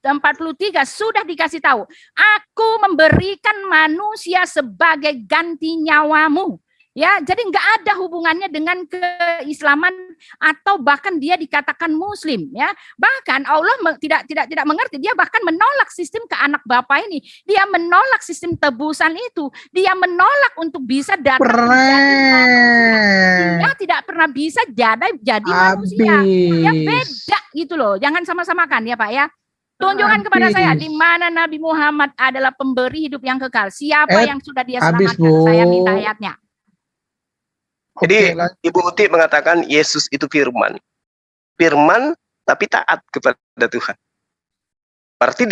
sudah dikasih tahu, aku memberikan manusia sebagai ganti nyawamu. Ya, jadi nggak ada hubungannya dengan keislaman atau bahkan dia dikatakan muslim ya. Bahkan Allah tidak mengerti, dia bahkan menolak sistem ke anak bapa ini. Dia menolak sistem tebusan itu. Dia menolak untuk bisa datang dia tidak pernah bisa jadi manusia. Ya beda gitu loh. Jangan sama-samakan ya Pak ya. Tunjukkan kepada saya di mana Nabi Muhammad adalah pemberi hidup yang kekal. Siapa yang sudah dia selamatkan? Saya minta ayatnya. Jadi Ibu Uti mengatakan Yesus itu firman. Firman tapi taat kepada Tuhan. Berarti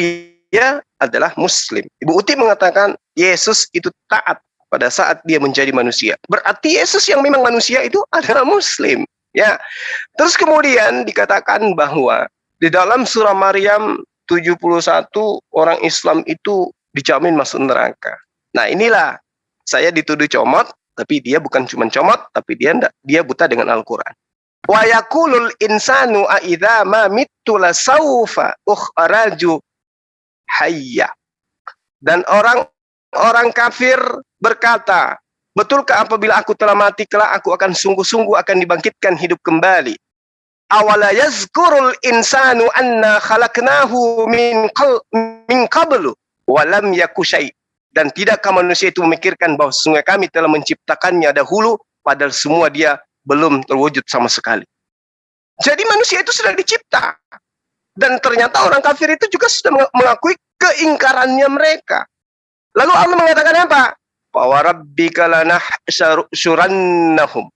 dia adalah muslim. Ibu Uti mengatakan Yesus itu taat pada saat dia menjadi manusia. Berarti Yesus yang memang manusia itu adalah muslim. Ya. Terus kemudian dikatakan bahwa di dalam surah Maryam 71 orang Islam itu dijamin masuk neraka. Nah inilah saya dituduh comot. Tapi dia bukan cuma comot, tapi dia buta dengan Al-Quran. Wa yaqulul insanu a idza ma mittu la saufa ukhraju hayya. Dan orang kafir berkata, betulkah apabila aku telah mati kelak aku akan sungguh-sungguh akan dibangkitkan hidup kembali. Awala yazkurul insanu anna khalaqnahu min qablu wa lam yaku syai'. Dan tidakkah manusia itu memikirkan bahwa sesungguhnya kami telah menciptakannya dahulu, padahal semua dia belum terwujud sama sekali. Jadi manusia itu sudah dicipta. Dan ternyata orang kafir itu juga sudah mengakui keingkarannya mereka. Lalu Allah mengatakan apa? Wa rabbika lanahsyurannahum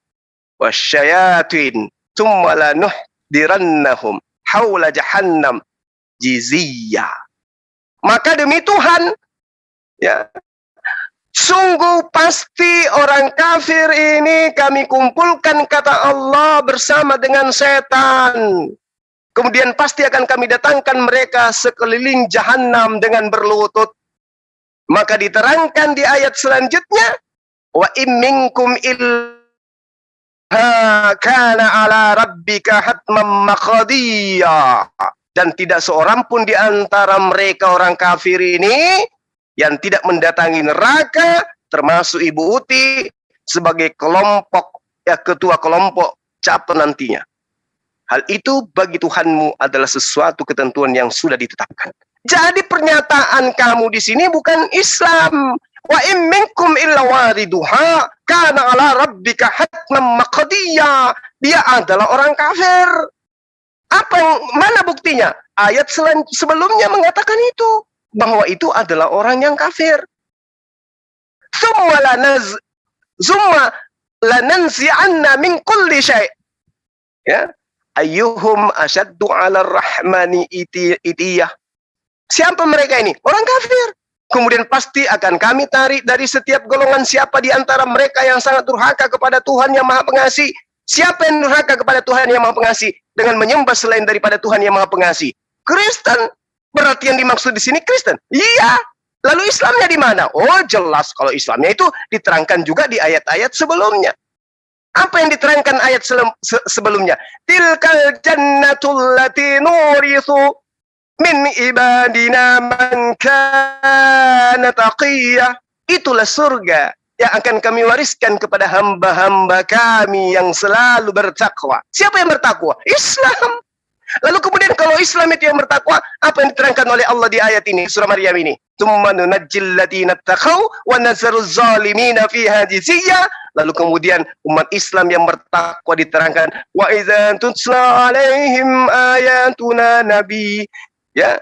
wasyayatin tsumma lanuhdirannahum haula jahannam jiziyya. Maka demi Tuhan, ya, sungguh pasti orang kafir ini kami kumpulkan, kata Allah, bersama dengan setan. Kemudian pasti akan kami datangkan mereka sekeliling jahanam dengan berlutut. Maka diterangkan di ayat selanjutnya, wa in minkum illa kana ala rabbika hatman maqdiya. Dan tidak seorang pun di antara mereka orang kafir ini yang tidak mendatangi neraka, termasuk Ibu Uti sebagai kelompok, ya, ketua kelompok catur nantinya. Hal itu bagi Tuhanmu adalah sesuatu ketentuan yang sudah ditetapkan. Jadi pernyataan kamu di sini bukan Islam. Wa in minkum illa wariduha kana ala rabbika hatman maqdiya. Dia adalah orang kafir. Mana buktinya? Ayat sebelumnya mengatakan itu, bahwa itu adalah orang yang kafir. Summa lananzi'anna min kulli syai'. Ya. Ayyuhum asyaddu 'ala rahmani itiyah. Siapa mereka ini? Orang kafir. Kemudian pasti akan kami tarik dari setiap golongan siapa di antara mereka yang sangat durhaka kepada Tuhan yang Maha Pengasih. Siapa yang durhaka kepada Tuhan yang Maha Pengasih dengan menyembah selain daripada Tuhan yang Maha Pengasih? Kristen. Berarti yang dimaksud di sini Kristen. Iya. Lalu Islamnya di mana? Oh, jelas kalau Islamnya itu diterangkan juga di ayat-ayat sebelumnya. Apa yang diterangkan ayat sebelumnya? Tilkal jannatul lati nurithu min ibadina man kana taqiyah. Itulah surga yang akan kami wariskan kepada hamba-hamba kami yang selalu bertakwa. Siapa yang bertakwa? Islam. Lalu kemudian kalau Islam itu yang bertakwa, apa yang diterangkan oleh Allah di ayat ini, surah Maryam ini? Tsumma nunajjil ladzina taqaw wa nazaruz zalimina fiha jiziyya. Lalu kemudian umat Islam yang bertakwa diterangkan, wa idza tutla alaihim ayatuna nabi. Ya.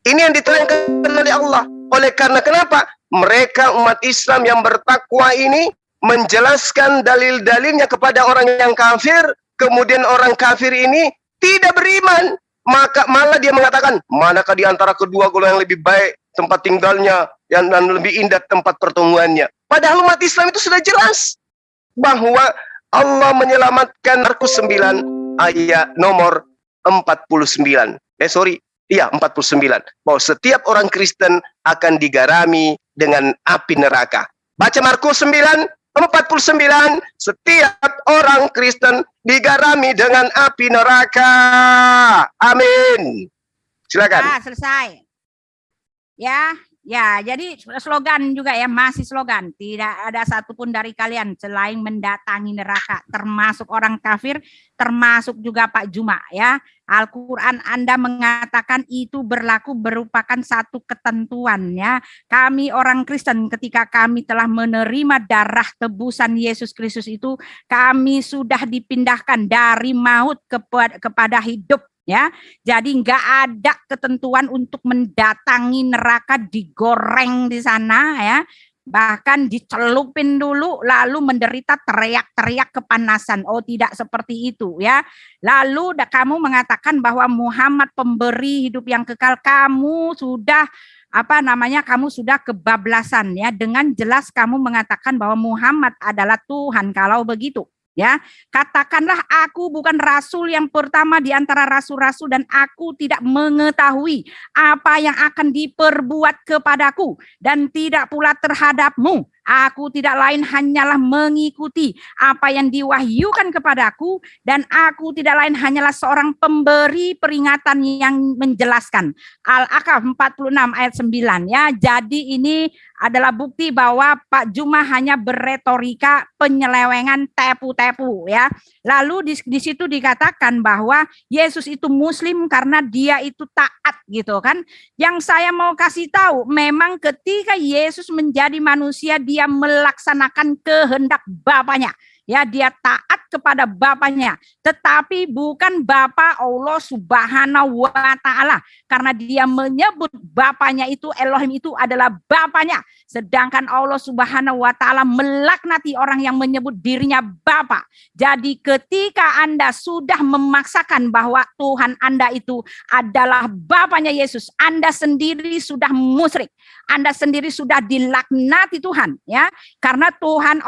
Ini yang diterangkan oleh Allah. Oleh karena kenapa? Mereka umat Islam yang bertakwa ini menjelaskan dalil-dalilnya kepada orang yang kafir. Kemudian orang kafir ini tidak beriman. Maka malah dia mengatakan, manakah di antara kedua golongan yang lebih baik tempat tinggalnya dan lebih indah tempat pertemuannya. Padahal umat Islam itu sudah jelas bahwa Allah menyelamatkan Markus 9 ayat nomor 49. 49. Bahwa setiap orang Kristen akan digarami dengan api neraka. Baca Markus 9:49, setiap orang Kristen digarami dengan api neraka. Amin. Silakan. Ah, selesai. Ya, jadi slogan juga ya, masih slogan. Tidak ada satupun dari kalian selain mendatangi neraka, termasuk orang kafir, termasuk juga Pak Juma ya. Al-Quran Anda mengatakan itu berlaku merupakan satu ketentuan ya. Kami orang Kristen ketika kami telah menerima darah tebusan Yesus Kristus itu, kami sudah dipindahkan dari maut kepada hidup. Ya, jadi nggak ada ketentuan untuk mendatangi neraka, digoreng di sana ya, bahkan dicelupin dulu lalu menderita teriak-teriak kepanasan. Oh, tidak seperti itu ya. Lalu kamu mengatakan bahwa Muhammad pemberi hidup yang kekal, kamu sudah kamu sudah kebablasan ya. Dengan jelas kamu mengatakan bahwa Muhammad adalah Tuhan. Kalau begitu ya, katakanlah aku bukan rasul yang pertama di antara rasul-rasul dan aku tidak mengetahui apa yang akan diperbuat kepadaku dan tidak pula terhadapmu. Aku tidak lain hanyalah mengikuti apa yang diwahyukan kepadaku dan aku tidak lain hanyalah seorang pemberi peringatan yang menjelaskan. Al-Ahqaf 46 ayat 9 ya. Jadi ini adalah bukti bahwa Pak Juma hanya berretorika, penyelewengan, tepu-tepu ya. Lalu di situ dikatakan bahwa Yesus itu muslim karena dia itu taat gitu kan. Yang saya mau kasih tahu, memang ketika Yesus menjadi manusia dia dia melaksanakan kehendak Bapanya. Ya, dia taat kepada Bapanya, tetapi bukan Bapa Allah Subhanahu wa Ta'ala, karena dia menyebut Bapanya itu, Elohim itu adalah Bapanya, sedangkan Allah Subhanahu wa Ta'ala melaknati orang yang menyebut dirinya Bapa. Jadi ketika Anda sudah memaksakan bahwa Tuhan Anda itu adalah Bapanya Yesus, Anda sendiri sudah musyrik, Anda sendiri sudah dilaknati Tuhan, ya, karena Tuhan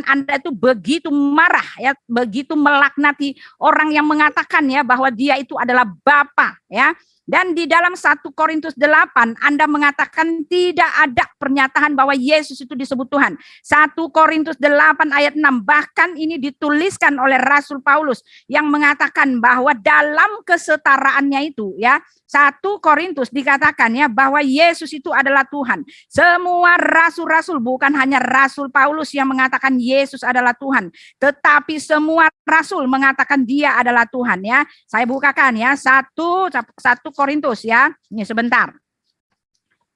Anda itu begitu marah, ya, begitu melaknati orang yang mengatakan, ya, bahwa dia itu adalah Bapa, ya. Dan di dalam 1 Korintus 8 Anda mengatakan tidak ada pernyataan bahwa Yesus itu disebut Tuhan. 1 Korintus 8 ayat 6 bahkan ini dituliskan oleh Rasul Paulus yang mengatakan bahwa dalam kesetaraannya itu, ya, 1 Korintus dikatakan, ya, bahwa Yesus itu adalah Tuhan. Semua rasul-rasul, bukan hanya Rasul Paulus yang mengatakan Yesus adalah Tuhan, tetapi semua rasul mengatakan dia adalah Tuhan, ya. Saya bukakan, ya, 1 Korintus, ya. Ini sebentar.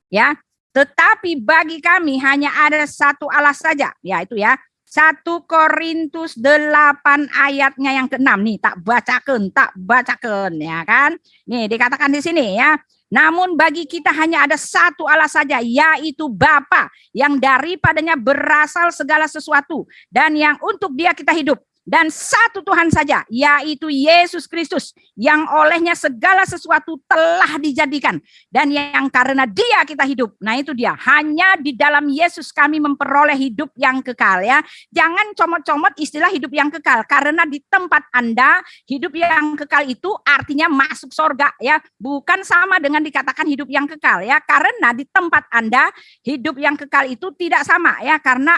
Ya, tetapi bagi kami hanya ada satu Allah saja, yaitu, ya, 1 Korintus 8 ayatnya yang ke-6 nih, tak bacakan, ya kan? Nih dikatakan di sini, ya. Namun bagi kita hanya ada satu Allah saja, yaitu Bapa, yang daripadanya berasal segala sesuatu dan yang untuk Dia kita hidup. Dan satu Tuhan saja, yaitu Yesus Kristus, yang olehnya segala sesuatu telah dijadikan, dan yang karena Dia kita hidup. Nah, itu dia, hanya di dalam Yesus kami memperoleh hidup yang kekal, ya. Jangan comot-comot istilah hidup yang kekal, karena di tempat Anda hidup yang kekal itu artinya masuk sorga, ya, bukan sama dengan dikatakan hidup yang kekal, ya. Karena di tempat Anda hidup yang kekal itu tidak sama, ya, karena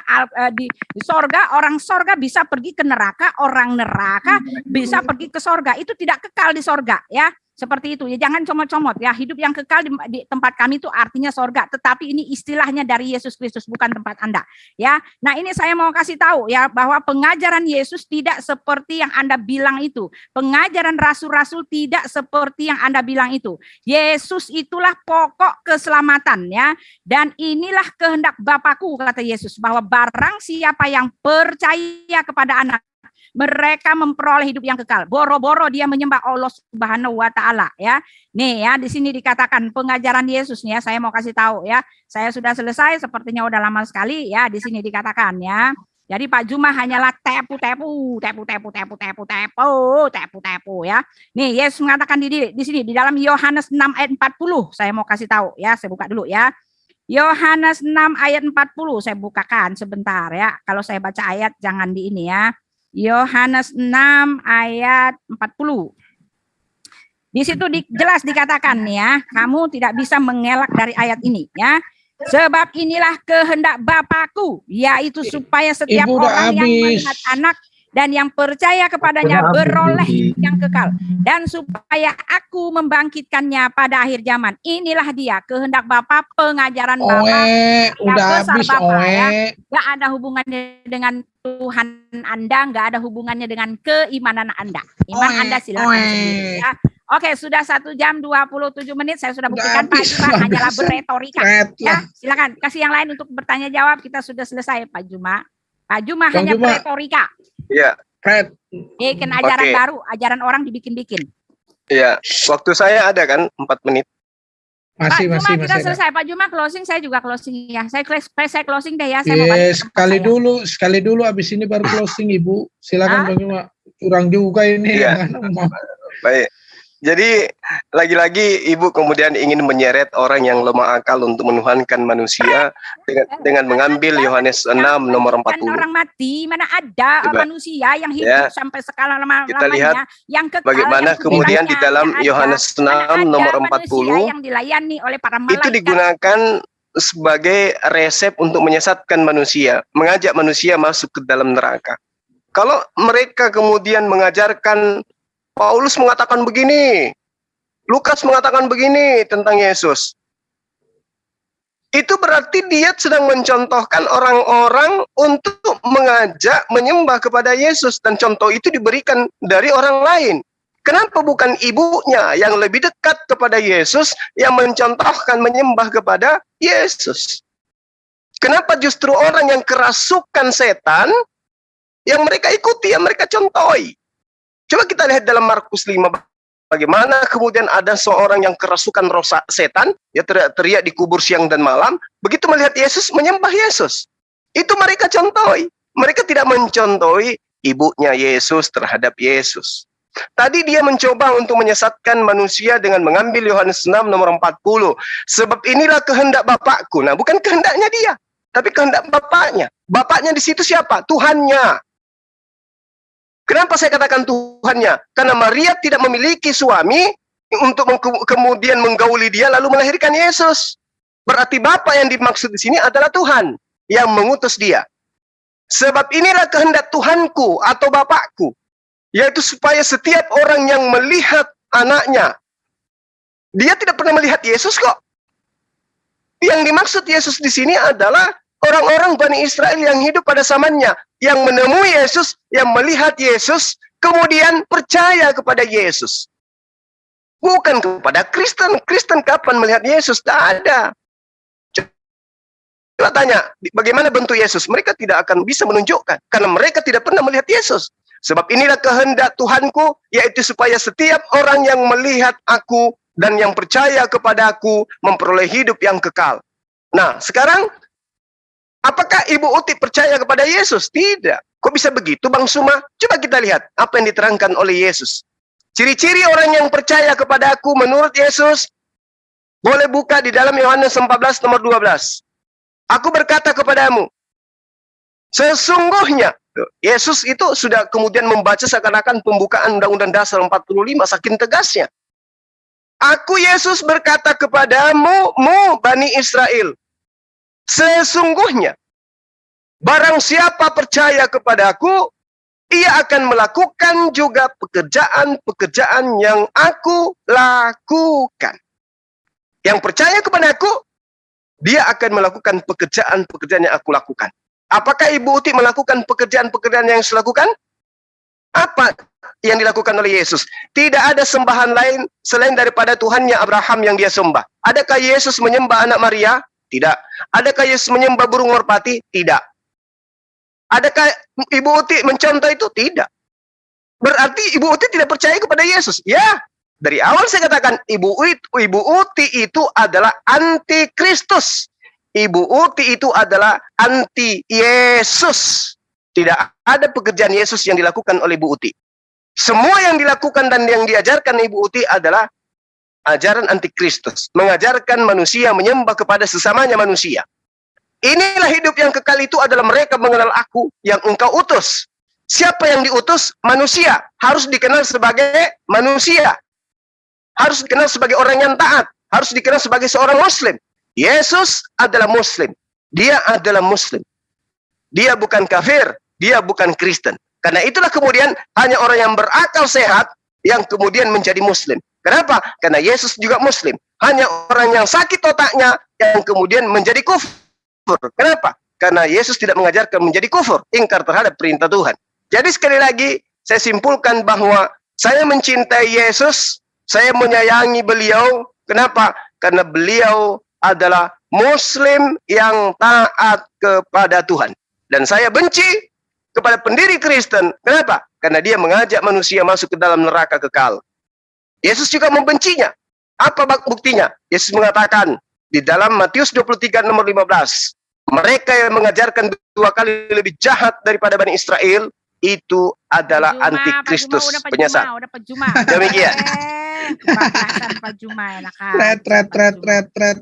di sorga, orang sorga bisa pergi ke neraka, orang neraka bisa pergi ke sorga. Itu tidak kekal di sorga, ya. Seperti itu, ya, jangan comot-comot, ya. Hidup yang kekal di tempat kami itu artinya sorga, tetapi ini istilahnya dari Yesus Kristus, bukan tempat Anda, ya. Nah, ini saya mau kasih tahu, ya, bahwa pengajaran Yesus tidak seperti yang Anda bilang itu. Pengajaran rasul-rasul tidak seperti yang Anda bilang itu. Yesus itulah pokok keselamatan, ya. Dan inilah kehendak Bapakku, kata Yesus, bahwa barang siapa yang percaya kepada Anak, mereka memperoleh hidup yang kekal. Boro-boro dia menyembah Allah Subhanahu wa Ta'ala, ya. Nih, ya, di sini dikatakan pengajaran Yesus, nih, ya. Saya mau kasih tahu, ya. Saya sudah selesai, sepertinya udah lama sekali, ya. Di sini dikatakan, ya. Jadi Pak Juma hanyalah tepu, ya. Nih, Yesus mengatakan di sini di dalam Yohanes 6 ayat 40. Saya mau kasih tahu, ya. Saya buka dulu, ya. Yohanes 6 ayat 40 saya bukakan sebentar, ya. Kalau saya baca ayat jangan di ini, ya. Yohanes 6 ayat 40. Di situ jelas dikatakan, ya, kamu tidak bisa mengelak dari ayat ini, ya. Sebab inilah kehendak Bapakku, yaitu supaya setiap orang yang melihat Anak dan yang percaya kepadanya beroleh yang kekal, dan supaya aku membangkitkannya pada akhir zaman. Inilah dia kehendak Bapa, pengajaran Bapa, udah habis, Bapa, ya. Gak ada hubungannya dengan Tuhan Anda, nggak ada hubungannya dengan keimanan Anda. Iman Anda silakan sendiri, ya. Oke, sudah 1 jam 27 menit. Saya sudah buktikan Pak Juma hanyalah berretorika, ya. Silakan kasih yang lain untuk bertanya jawab. Kita sudah selesai, Pak Juma. Pak Juma hanya berretorika. Iya. Bikin ajaran baru, ajaran orang dibikin-bikin. Iya, waktu saya ada kan 4 menit. Masih kita selesai. Pak Juma closing, saya juga closing, ya. Saya closing deh, ya. Saya mau sekali dulu habis ini baru closing, Ibu. Silakan Pak Juma. Kurang juga ini. Iya. Baik. Jadi lagi-lagi Ibu kemudian ingin menyeret orang yang lemah akal untuk menuhankan manusia dengan mengambil Yohanes 6 nomor 40. Orang mati, mana ada manusia yang hidup sampai sekarang lamanya. Kita lihat yang kekal, bagaimana yang kemudian di dalam Yohanes 6 nomor 40 yang dilayani oleh para malaikat. Itu digunakan sebagai resep untuk menyesatkan manusia, mengajak manusia masuk ke dalam neraka. Kalau mereka kemudian mengajarkan Paulus mengatakan begini, Lukas mengatakan begini tentang Yesus, itu berarti dia sedang mencontohkan orang-orang untuk mengajak menyembah kepada Yesus, dan contoh itu diberikan dari orang lain. Kenapa bukan ibunya yang lebih dekat kepada Yesus yang mencontohkan menyembah kepada Yesus? Kenapa justru orang yang kerasukan setan yang mereka ikuti, yang mereka contohi? Coba kita lihat dalam Markus 5, bagaimana kemudian ada seorang yang kerasukan roh setan, ya teriak-teriak di kubur siang dan malam, begitu melihat Yesus, menyembah Yesus. Itu mereka contohi. Mereka tidak mencontohi ibunya Yesus terhadap Yesus. Tadi dia mencoba untuk menyesatkan manusia dengan mengambil Yohanes 6 nomor 40. Sebab inilah kehendak Bapakku. Nah, bukan kehendaknya dia, tapi kehendak Bapaknya. Bapaknya di situ siapa? Tuhannya. Kenapa saya katakan Tuhannya? Karena Maria tidak memiliki suami untuk kemudian menggauli dia lalu melahirkan Yesus. Berarti Bapa yang dimaksud di sini adalah Tuhan yang mengutus dia. Sebab inilah kehendak Tuhanku atau Bapakku, yaitu supaya setiap orang yang melihat anaknya, dia tidak pernah melihat Yesus kok. Yang dimaksud Yesus di sini adalah orang-orang Bani Israel yang hidup pada zamannya, yang menemui Yesus, yang melihat Yesus, kemudian percaya kepada Yesus. Bukan kepada Kristen. Kristen kapan melihat Yesus? Tidak ada. Coba tanya, bagaimana bentuk Yesus? Mereka tidak akan bisa menunjukkan, karena mereka tidak pernah melihat Yesus. Sebab inilah kehendak Tuhanku, yaitu supaya setiap orang yang melihat aku dan yang percaya kepada aku memperoleh hidup yang kekal. Nah, sekarang, apakah Ibu Uti percaya kepada Yesus? Tidak. Kok bisa begitu, Bang Suma? Coba kita lihat apa yang diterangkan oleh Yesus. Ciri-ciri orang yang percaya kepada aku menurut Yesus, boleh buka di dalam Yohanes 14 nomor 12. Aku berkata kepadamu, sesungguhnya, Yesus itu sudah kemudian membaca seakan-akan pembukaan Undang-Undang Dasar 45, saking tegasnya. Aku Yesus berkata kepadamu, Bani Israel, sesungguhnya, barang siapa percaya kepadaku, ia akan melakukan juga pekerjaan-pekerjaan yang aku lakukan. Yang percaya kepadaku, dia akan melakukan pekerjaan-pekerjaan yang aku lakukan. Apakah Ibu Uti melakukan pekerjaan-pekerjaan yang saya lakukan? Apa yang dilakukan oleh Yesus? Tidak ada sembahan lain selain daripada Tuhannya Abraham yang dia sembah. Adakah Yesus menyembah anak Maria? Tidak. Adakah Yesus menyembah burung merpati? Tidak. Adakah Ibu Uti mencontoh itu? Tidak. Berarti Ibu Uti tidak percaya kepada Yesus. Ya, dari awal saya katakan Ibu Uti itu adalah anti-Kristus. Ibu Uti itu adalah anti-Yesus. Tidak ada pekerjaan Yesus yang dilakukan oleh Ibu Uti. Semua yang dilakukan dan yang diajarkan Ibu Uti adalah ajaran anti-Kristus. Mengajarkan manusia menyembah kepada sesamanya manusia. Inilah hidup yang kekal itu adalah mereka mengenal aku yang engkau utus. Siapa yang diutus? Manusia. Harus dikenal sebagai manusia. Harus dikenal sebagai orang yang taat. Harus dikenal sebagai seorang Muslim. Yesus adalah Muslim. Dia adalah Muslim. Dia bukan kafir. Dia bukan Kristen. Karena itulah kemudian hanya orang yang berakal sehat yang kemudian menjadi Muslim. Kenapa? Karena Yesus juga Muslim. Hanya orang yang sakit otaknya yang kemudian menjadi kufur. Kenapa? Karena Yesus tidak mengajarkan menjadi kufur, ingkar terhadap perintah Tuhan. Jadi sekali lagi saya simpulkan bahwa saya mencintai Yesus, saya menyayangi beliau. Kenapa? Karena beliau adalah Muslim yang taat kepada Tuhan. Dan saya benci kepada pendiri Kristen. Kenapa? Karena dia mengajak manusia masuk ke dalam neraka kekal. Yesus juga membencinya. Apa buktinya? Yesus mengatakan di dalam Matius 23 nomor 15, mereka yang mengajarkan 2 kali lebih jahat daripada Bani Israel, itu adalah antikristus, penyesat. Demikian. Pak Juma enakan.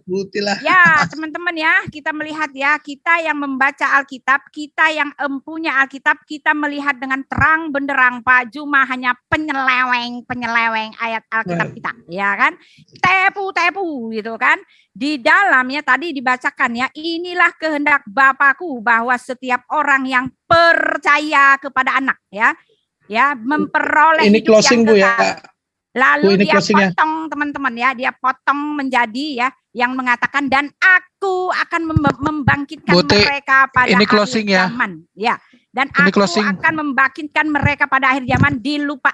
Butilah. Ya, teman-teman ya, kita melihat ya, kita yang membaca Alkitab, kita yang empunya Alkitab, kita melihat dengan terang benderang Pak Juma hanya penyeleweng ayat Alkitab kita, ya kan? Tepu gitu kan? Di dalamnya tadi dibacakan ya, inilah kehendak Bapakku bahwa setiap orang yang percaya kepada anak ya memperoleh ini hidup closing yang Bu kekal. ya. Lalu ini dia closingnya. potong teman-teman ya, dia potong menjadi ya yang mengatakan dan aku akan membangkitkan mereka pada ini akhir closing ya. zaman ya. Dan Ini aku closing. akan membangkitkan mereka pada akhir zaman,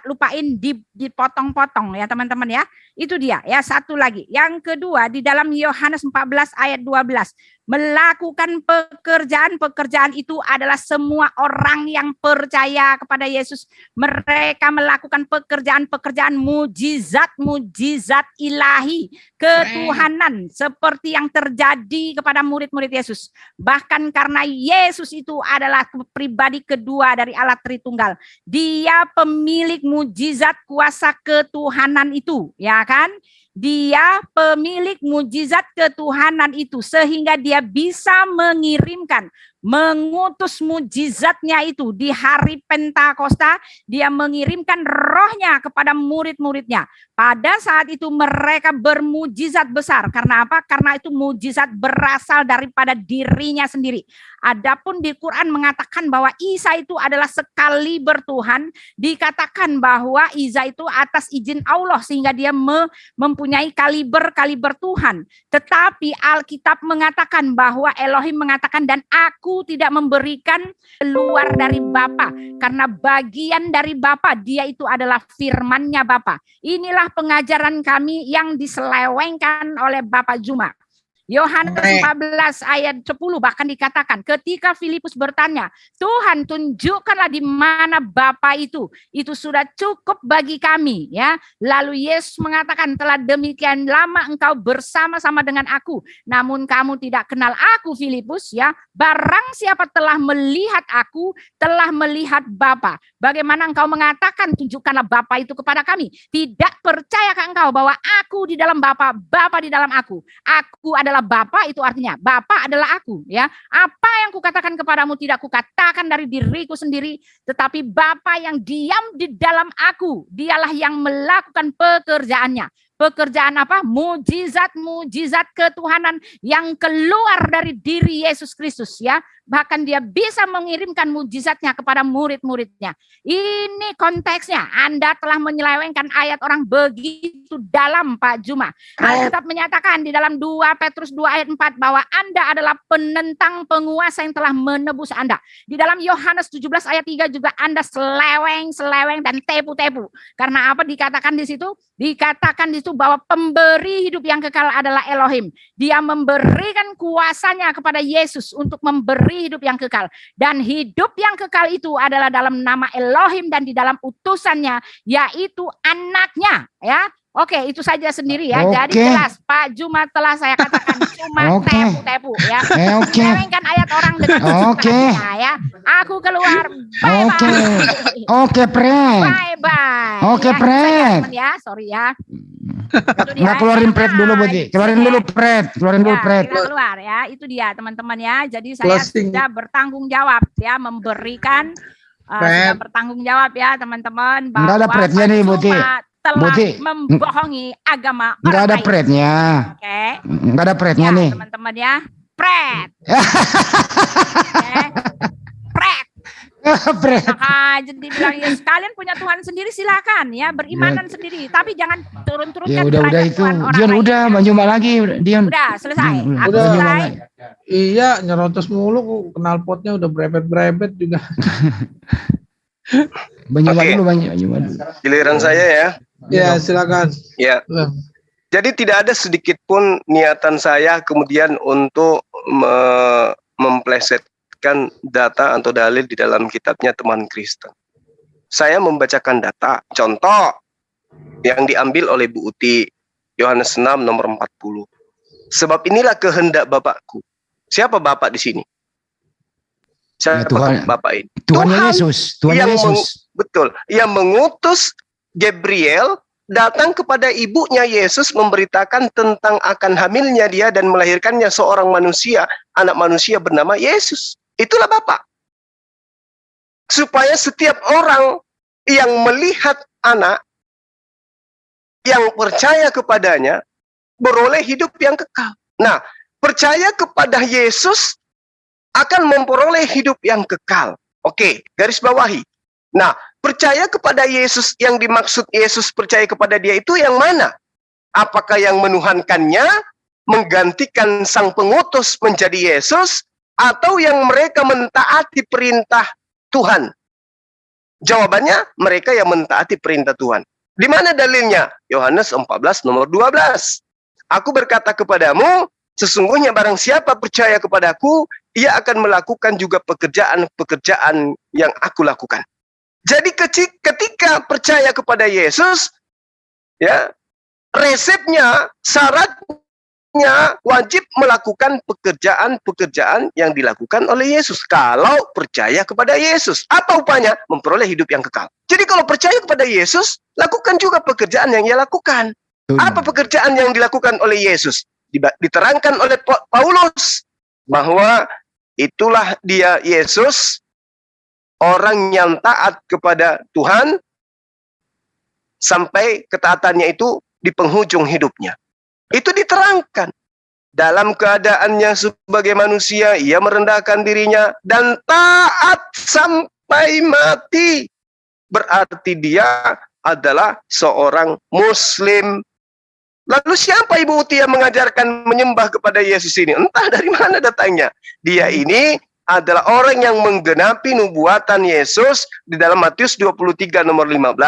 lupain dipotong-potong ya teman-teman ya. Itu dia ya. Satu lagi. Yang kedua di dalam Yohanes 14 ayat 12. melakukan pekerjaan-pekerjaan itu adalah semua orang yang percaya kepada Yesus. Mereka melakukan pekerjaan-pekerjaan mujizat-mujizat ilahi, ketuhanan seperti yang terjadi kepada murid-murid Yesus. Bahkan karena Yesus itu adalah pribadi kedua dari Allah Tritunggal. Dia pemilik mujizat kuasa ketuhanan itu, ya kan? Dia pemilik mujizat ketuhanan itu sehingga dia bisa mengutus mujizatnya itu di hari Pentakosta. Dia mengirimkan rohnya kepada murid-muridnya. Pada saat itu mereka bermujizat besar. Karena apa? Karena itu mujizat berasal daripada dirinya sendiri. Adapun di Quran mengatakan bahwa Isa itu adalah sekaliber Tuhan. Dikatakan bahwa Isa itu atas izin Allah sehingga dia mempunyai kaliber Tuhan. Tetapi Alkitab mengatakan bahwa Elohim mengatakan, dan aku tidak memberikan keluar dari Bapa. Karena bagian dari Bapa, dia itu adalah firman-Nya Bapa. Inilah pengajaran kami yang diselewengkan oleh Bapak Juma. Yohanes 14 ayat 10 bahkan dikatakan ketika Filipus bertanya, Tuhan tunjukkanlah di mana Bapa itu sudah cukup bagi kami, ya. Lalu Yesus mengatakan, telah demikian lama engkau bersama-sama dengan aku, namun kamu tidak kenal aku Filipus, ya. Barang siapa telah melihat aku telah melihat Bapa. Bagaimana engkau mengatakan tunjukkanlah Bapa itu kepada kami? Tidak percayakah engkau bahwa aku di dalam Bapa, Bapa di dalam aku? Aku adalah Bapa, itu artinya Bapa adalah aku, ya. Apa yang kukatakan kepadamu tidak kukatakan dari diriku sendiri, tetapi Bapa yang diam di dalam aku, dialah yang melakukan pekerjaannya. Pekerjaan apa? Mujizat-mujizat ketuhanan yang keluar dari diri Yesus Kristus, ya. Bahkan dia bisa mengirimkan mujizatnya kepada murid-muridnya. Ini konteksnya. Anda telah menyelewengkan ayat orang begitu dalam, Pak Juma. Alkitab menyatakan di dalam 2 Petrus 2 ayat 4 bahwa Anda adalah penentang penguasa yang telah menebus Anda. Di dalam Yohanes 17 ayat 3 juga Anda seleweng dan tepu-tepu. Karena apa dikatakan di situ? Dikatakan di situ bahwa pemberi hidup yang kekal adalah Elohim. Dia memberikan kuasanya kepada Yesus untuk memberi hidup yang kekal. Dan hidup yang kekal itu adalah dalam nama Elohim dan di dalam utusannya, yaitu anaknya, ya. Oke, itu saja sendiri ya. Jadi jelas Pak Juma telah saya katakan cuma tepu-tepu, ya. Selewengkan ayat orang dengan sukaranya, ya. Aku keluar. Bye-bye. Bye-bye. Oke, Ya, Pret. ya, sorry ya. Nggak keluarin Pret dulu, Buti. Keluarin dulu Pret. Kita keluar ya. Itu dia teman-teman ya. Jadi saya Closing. sudah bertanggung jawab ya, memberikan sudah bertanggung jawab ya teman-teman. Nggak ada Pretnya nih, Buti. Telah Buti. membohongi agama orang Nggak ada lain. Pretnya. Oke. Nggak ada Pretnya Ya, nih. teman-teman ya. Pret. Oke. Pret. Pret. Maka jadi bilang ya kalian punya Tuhan sendiri silakan ya, berimanan sendiri, tapi jangan turun-turunkan Ya udah derajat itu. Tuhan orang Dion lain. udah Bang Juma lagi, Dion. Udah selesai. Aku Udah. selesai. Iya, nyerocos mulu, knalpotnya udah brebet juga. Bang Juma Oke. dulu, Bang Juma dulu. Giliran saya ya. Ya, silakan. Ya. Jadi tidak ada sedikit pun niatan saya kemudian untuk memplesetkan data atau dalil di dalam kitabnya Teman Kristen. Saya membacakan data, contoh yang diambil oleh Bu Uti, Yohanes 6 nomor 40. Sebab inilah kehendak Bapakku. Siapa Bapak di sini? Siapa Tuhan. Bapak ini? Tuhan Yesus. Tuhan yang Yesus. Betul, yang mengutus Gabriel datang kepada ibunya Yesus memberitakan tentang akan hamilnya dia dan melahirkannya seorang manusia, anak manusia bernama Yesus. Itulah Bapa. Supaya setiap orang yang melihat anak, yang percaya kepadanya, beroleh hidup yang kekal. Nah, percaya kepada Yesus akan memperoleh hidup yang kekal. Oke, garis bawahi. Nah, percaya kepada Yesus yang dimaksud Yesus percaya kepada dia itu yang mana? Apakah yang menuhankannya, menggantikan sang pengutus menjadi Yesus, atau yang mereka mentaati perintah Tuhan? Jawabannya, mereka yang mentaati perintah Tuhan. Di mana dalilnya? Yohanes 14 nomor 12. Aku berkata kepadamu, sesungguhnya barang siapa percaya kepadaku, ia akan melakukan juga pekerjaan-pekerjaan yang aku lakukan. Jadi ketika percaya kepada Yesus, ya, resepnya, syaratnya wajib melakukan pekerjaan-pekerjaan yang dilakukan oleh Yesus. Kalau percaya kepada Yesus, apa upahnya? Memperoleh hidup yang kekal. Jadi kalau percaya kepada Yesus, lakukan juga pekerjaan yang ia lakukan. Apa pekerjaan yang dilakukan oleh Yesus? Diterangkan oleh Paulus bahwa itulah dia Yesus, orang yang taat kepada Tuhan sampai ketaatannya itu di penghujung hidupnya. Itu diterangkan. Dalam keadaannya sebagai manusia, ia merendahkan dirinya dan taat sampai mati. Berarti dia adalah seorang Muslim. Lalu siapa Ibu Uti yang mengajarkan menyembah kepada Yesus ini? Entah dari mana datangnya. Dia ini adalah orang yang menggenapi nubuatan Yesus di dalam Matius 23 nomor 15.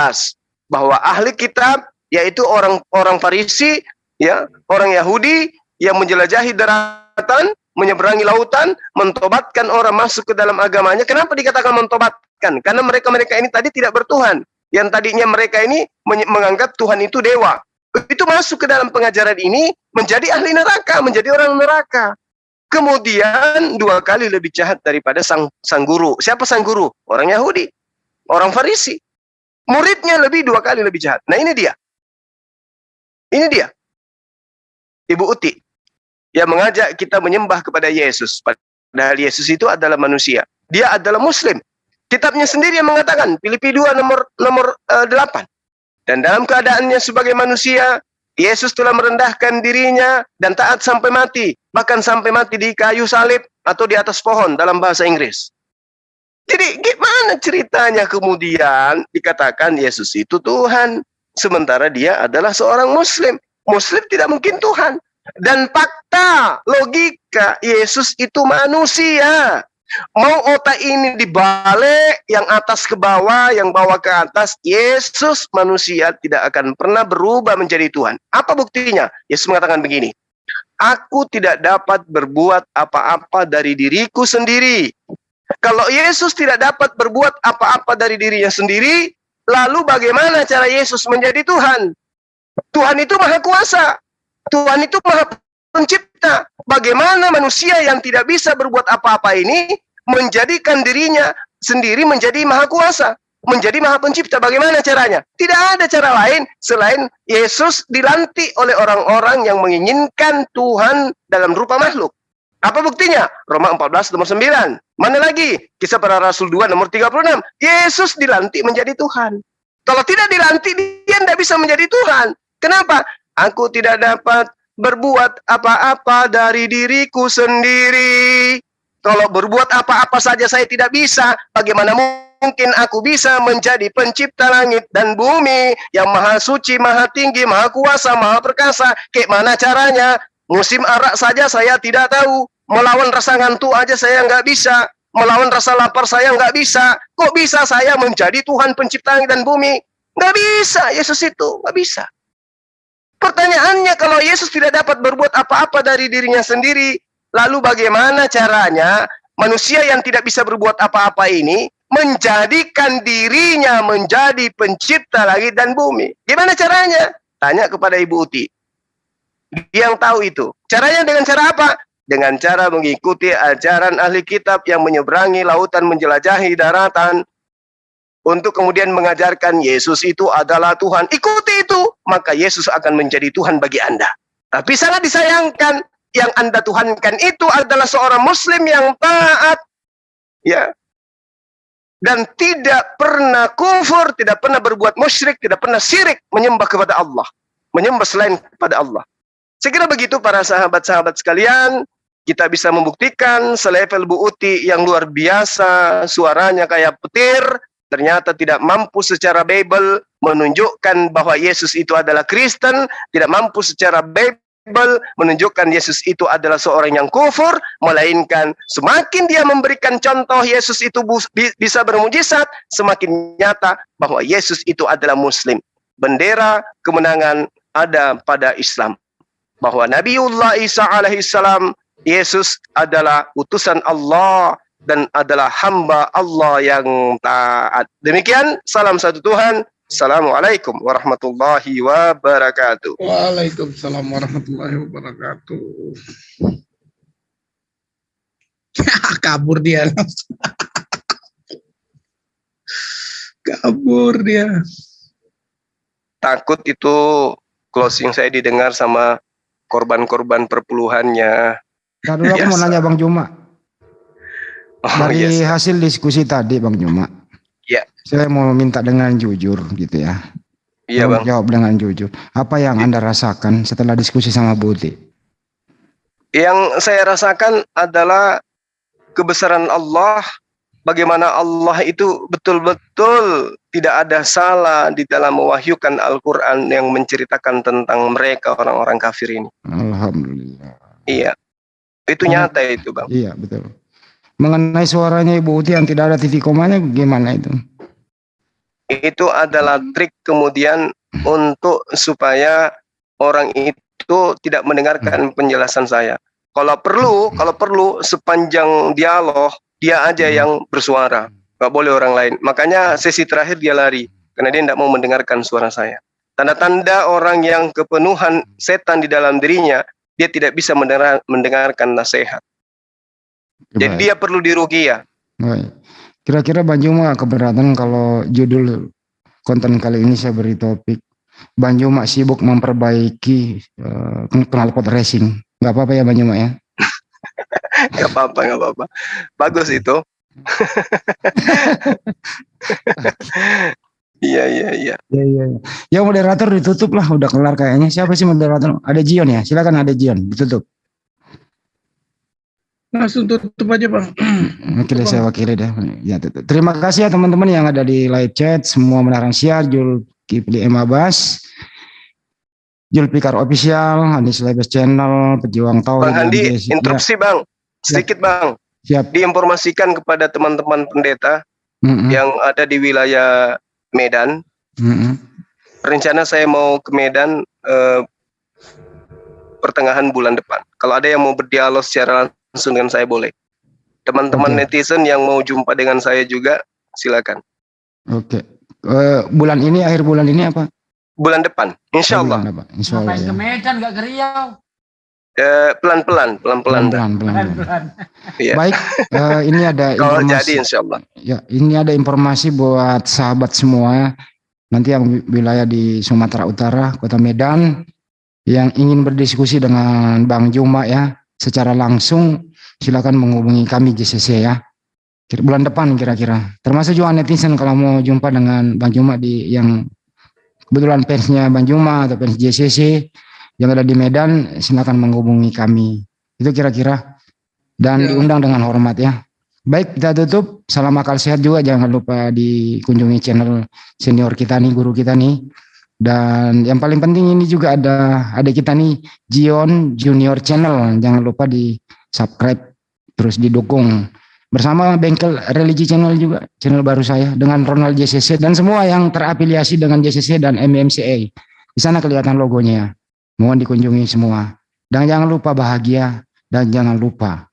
Bahwa ahli kitab, yaitu orang Farisi, ya, orang Yahudi yang menjelajahi daratan, menyeberangi lautan, mentobatkan orang masuk ke dalam agamanya. Kenapa dikatakan mentobatkan? Karena mereka ini tadi tidak bertuhan. Yang tadinya mereka ini menganggap Tuhan itu dewa. Itu masuk ke dalam pengajaran ini, menjadi ahli neraka, menjadi orang neraka. Kemudian 2 kali lebih jahat daripada sang guru. Siapa sang guru? Orang Yahudi, orang Farisi. Muridnya 2 kali lebih jahat. Nah, ini dia. Ini dia. Ibu Uti yang mengajak kita menyembah kepada Yesus. Padahal Yesus itu adalah manusia. Dia adalah Muslim. Kitabnya sendiri yang mengatakan, Filipi 2 nomor 8. Dan dalam keadaannya sebagai manusia, Yesus telah merendahkan dirinya dan taat sampai mati. Bahkan sampai mati di kayu salib atau di atas pohon dalam bahasa Inggris. Jadi gimana ceritanya kemudian dikatakan Yesus itu Tuhan, sementara dia adalah seorang Muslim. Muslim tidak mungkin Tuhan. Dan fakta, logika, Yesus itu manusia. Mau otak ini dibalik, yang atas ke bawah, yang bawah ke atas, Yesus manusia tidak akan pernah berubah menjadi Tuhan. Apa buktinya? Yesus mengatakan begini, aku tidak dapat berbuat apa-apa dari diriku sendiri. Kalau Yesus tidak dapat berbuat apa-apa dari dirinya sendiri, lalu bagaimana cara Yesus menjadi Tuhan? Tuhan itu maha kuasa. Tuhan itu maha pencipta. Bagaimana manusia yang tidak bisa berbuat apa-apa ini menjadikan dirinya sendiri menjadi maha kuasa, menjadi maha pencipta? Bagaimana caranya? Tidak ada cara lain selain Yesus dilantik oleh orang-orang yang menginginkan Tuhan dalam rupa makhluk. Apa buktinya? Roma 14 nomor 9. Mana lagi? Kisah Para Rasul 2 nomor 36. Yesus dilantik menjadi Tuhan. Kalau tidak dilantik, dia tidak bisa menjadi Tuhan. Kenapa? Aku tidak dapat berbuat apa-apa dari diriku sendiri. Kalau berbuat apa-apa saja saya tidak bisa, bagaimana mungkin aku bisa menjadi pencipta langit dan bumi yang maha suci, maha tinggi, maha kuasa, maha perkasa? Kayak mana caranya? Musim arak saja saya tidak tahu. Melawan rasa ngantuk aja saya nggak bisa. Melawan rasa lapar saya nggak bisa. Kok bisa saya menjadi Tuhan pencipta langit dan bumi? Nggak bisa, Yesus itu nggak bisa. Pertanyaannya, kalau Yesus tidak dapat berbuat apa-apa dari dirinya sendiri, lalu bagaimana caranya manusia yang tidak bisa berbuat apa-apa ini menjadikan dirinya menjadi pencipta langit dan bumi? Gimana caranya? Tanya kepada Ibu Uti. Dia yang tahu itu. Caranya dengan cara apa? Dengan cara mengikuti ajaran ahli kitab yang menyeberangi lautan, menjelajahi daratan, untuk kemudian mengajarkan Yesus itu adalah Tuhan. Ikuti itu, maka Yesus akan menjadi Tuhan bagi Anda. Tapi sangat disayangkan, yang Anda tuhankan itu adalah seorang Muslim yang taat, ya, dan tidak pernah kufur, tidak pernah berbuat musyrik, tidak pernah syirik, menyembah kepada Allah, menyembah selain kepada Allah. Saya kira begitu para sahabat-sahabat sekalian, kita bisa membuktikan selevel Bu Uti yang luar biasa, suaranya kayak petir, ternyata tidak mampu secara Bible menunjukkan bahwa Yesus itu adalah Kristen, tidak mampu secara Bible menunjukkan Yesus itu adalah seorang yang kufur, melainkan semakin dia memberikan contoh Yesus itu bisa bermujizat, semakin nyata bahwa Yesus itu adalah Muslim. Bendera kemenangan ada pada Islam. bahwa Nabiullah Isa alaihissalam, Yesus adalah utusan Allah dan adalah hamba Allah yang taat. Demikian, salam satu Tuhan. Assalamualaikum warahmatullahi wabarakatuh. Waalaikumsalam warahmatullahi wabarakatuh. Kabur dia langsung. Kabur dia. Takut itu closing saya didengar sama korban-korban perpuluhannya. Dulu aku mau nanya Bang Juma. Dari hasil diskusi tadi Bang Juma. Ya. Saya mau minta dengan jujur gitu ya. Iya Bang. Jawab dengan jujur. Apa yang Anda rasakan setelah diskusi sama Budi? Yang saya rasakan adalah kebesaran Allah. Bagaimana Allah itu betul-betul tidak ada salah di dalam mewahyukan Al-Quran yang menceritakan tentang mereka orang-orang kafir ini. Alhamdulillah. Iya. Itu nyata itu Bang. Iya betul. Mengenai suaranya Ibu Uti yang tidak ada titik komanya gimana itu? Itu adalah trik kemudian untuk supaya orang itu tidak mendengarkan penjelasan saya. Kalau perlu sepanjang dialog dia aja yang bersuara, nggak boleh orang lain. Makanya sesi terakhir dia lari karena dia tidak mau mendengarkan suara saya. Tanda-tanda orang yang kepenuhan setan di dalam dirinya, dia tidak bisa mendengarkan nasihat. Jadi dia perlu diruqyah. Kira-kira Bang Juma keberatan kalau judul konten kali ini saya beri topik Bang Juma sibuk memperbaiki knalpot racing. Nggak apa-apa ya Bang Juma ya? Nggak apa-apa. Bagus itu. Iya. Ya moderator ditutup lah, udah kelar kayaknya. Siapa sih moderator? Ada Jion ya? Silakan ada Jion, ditutup. Langsung tutup aja Bang. Oke deh, saya wakili deh. Ya, tutup. Terima kasih ya teman-teman yang ada di live chat, semua melarang siar, Zulkifli M. Abbas, Julpikar Official, Hadis Labes Channel, Pejuang Tauhid. Bang Handi, interupsi ya. Bang, sedikit Bang. Siap. Diinformasikan kepada teman-teman pendeta yang ada di wilayah Medan. Rencana saya mau ke Medan pertengahan bulan depan. Kalau ada yang mau berdialog secara langsung dengan saya boleh. Teman-teman netizen yang mau jumpa dengan saya juga silakan. Oke. Bulan ini, akhir bulan ini apa? Bulan depan, insya Allah. Insya Allah. Ke Medan nggak ke Riau? Pelan-pelan. Ya. Baik, ini ada informasi. Kalau jadi insya Allah. Ya, ini ada informasi buat sahabat semua. Nanti yang wilayah di Sumatera Utara, Kota Medan, yang ingin berdiskusi dengan Bang Juma ya, secara langsung, silakan menghubungi kami JCC ya. Bulan depan kira-kira. Termasuk juga netizen kalau mau jumpa dengan Bang Juma yang kebetulan fansnya Bang Juma atau fans JCC yang ada di Medan, silakan menghubungi kami. Itu kira-kira. Dan diundang dengan hormat ya. Baik, kita tutup. Salam akal sehat juga. Jangan lupa dikunjungi channel senior kita nih, guru kita nih. Dan yang paling penting ini juga ada kita nih, Jion Junior Channel. Jangan lupa di subscribe, terus didukung. Bersama Bengkel Religi Channel juga, channel baru saya. Dengan Ronald JCC dan semua yang terafiliasi dengan JCC dan MMCA. Di sana kelihatan logonya. Mohon dikunjungi semua. Dan jangan lupa bahagia. Dan jangan lupa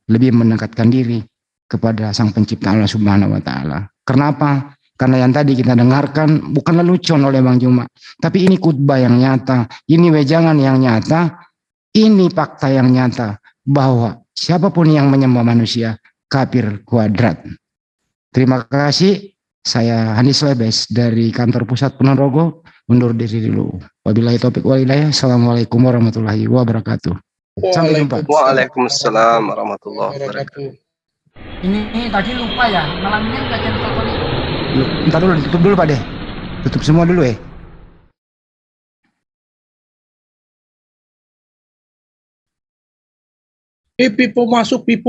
lebih mendekatkan diri kepada Sang Pencipta Allah Subhanahu wa Ta'ala. Kenapa? Karena yang tadi kita dengarkan bukan lelucon oleh Bang Juma, tapi ini khutbah yang nyata, ini wejangan yang nyata, ini fakta yang nyata bahwa siapapun yang menyembah manusia kafir kuadrat. Terima kasih. Saya Hadis Labes dari kantor pusat Ponorogo undur diri dulu. Wabillahi taufiq wal hidayah. Assalamualaikum warahmatullahi wabarakatuh. Sampai jumpa. Waalaikumsalam warahmatullahi wabarakatuh. Ini tadi lupa ya, malam ini nggak jadi telepon itu. Ntar dulu, tutup dulu Pak deh. Tutup semua dulu ya. Pipo masuk Pipo.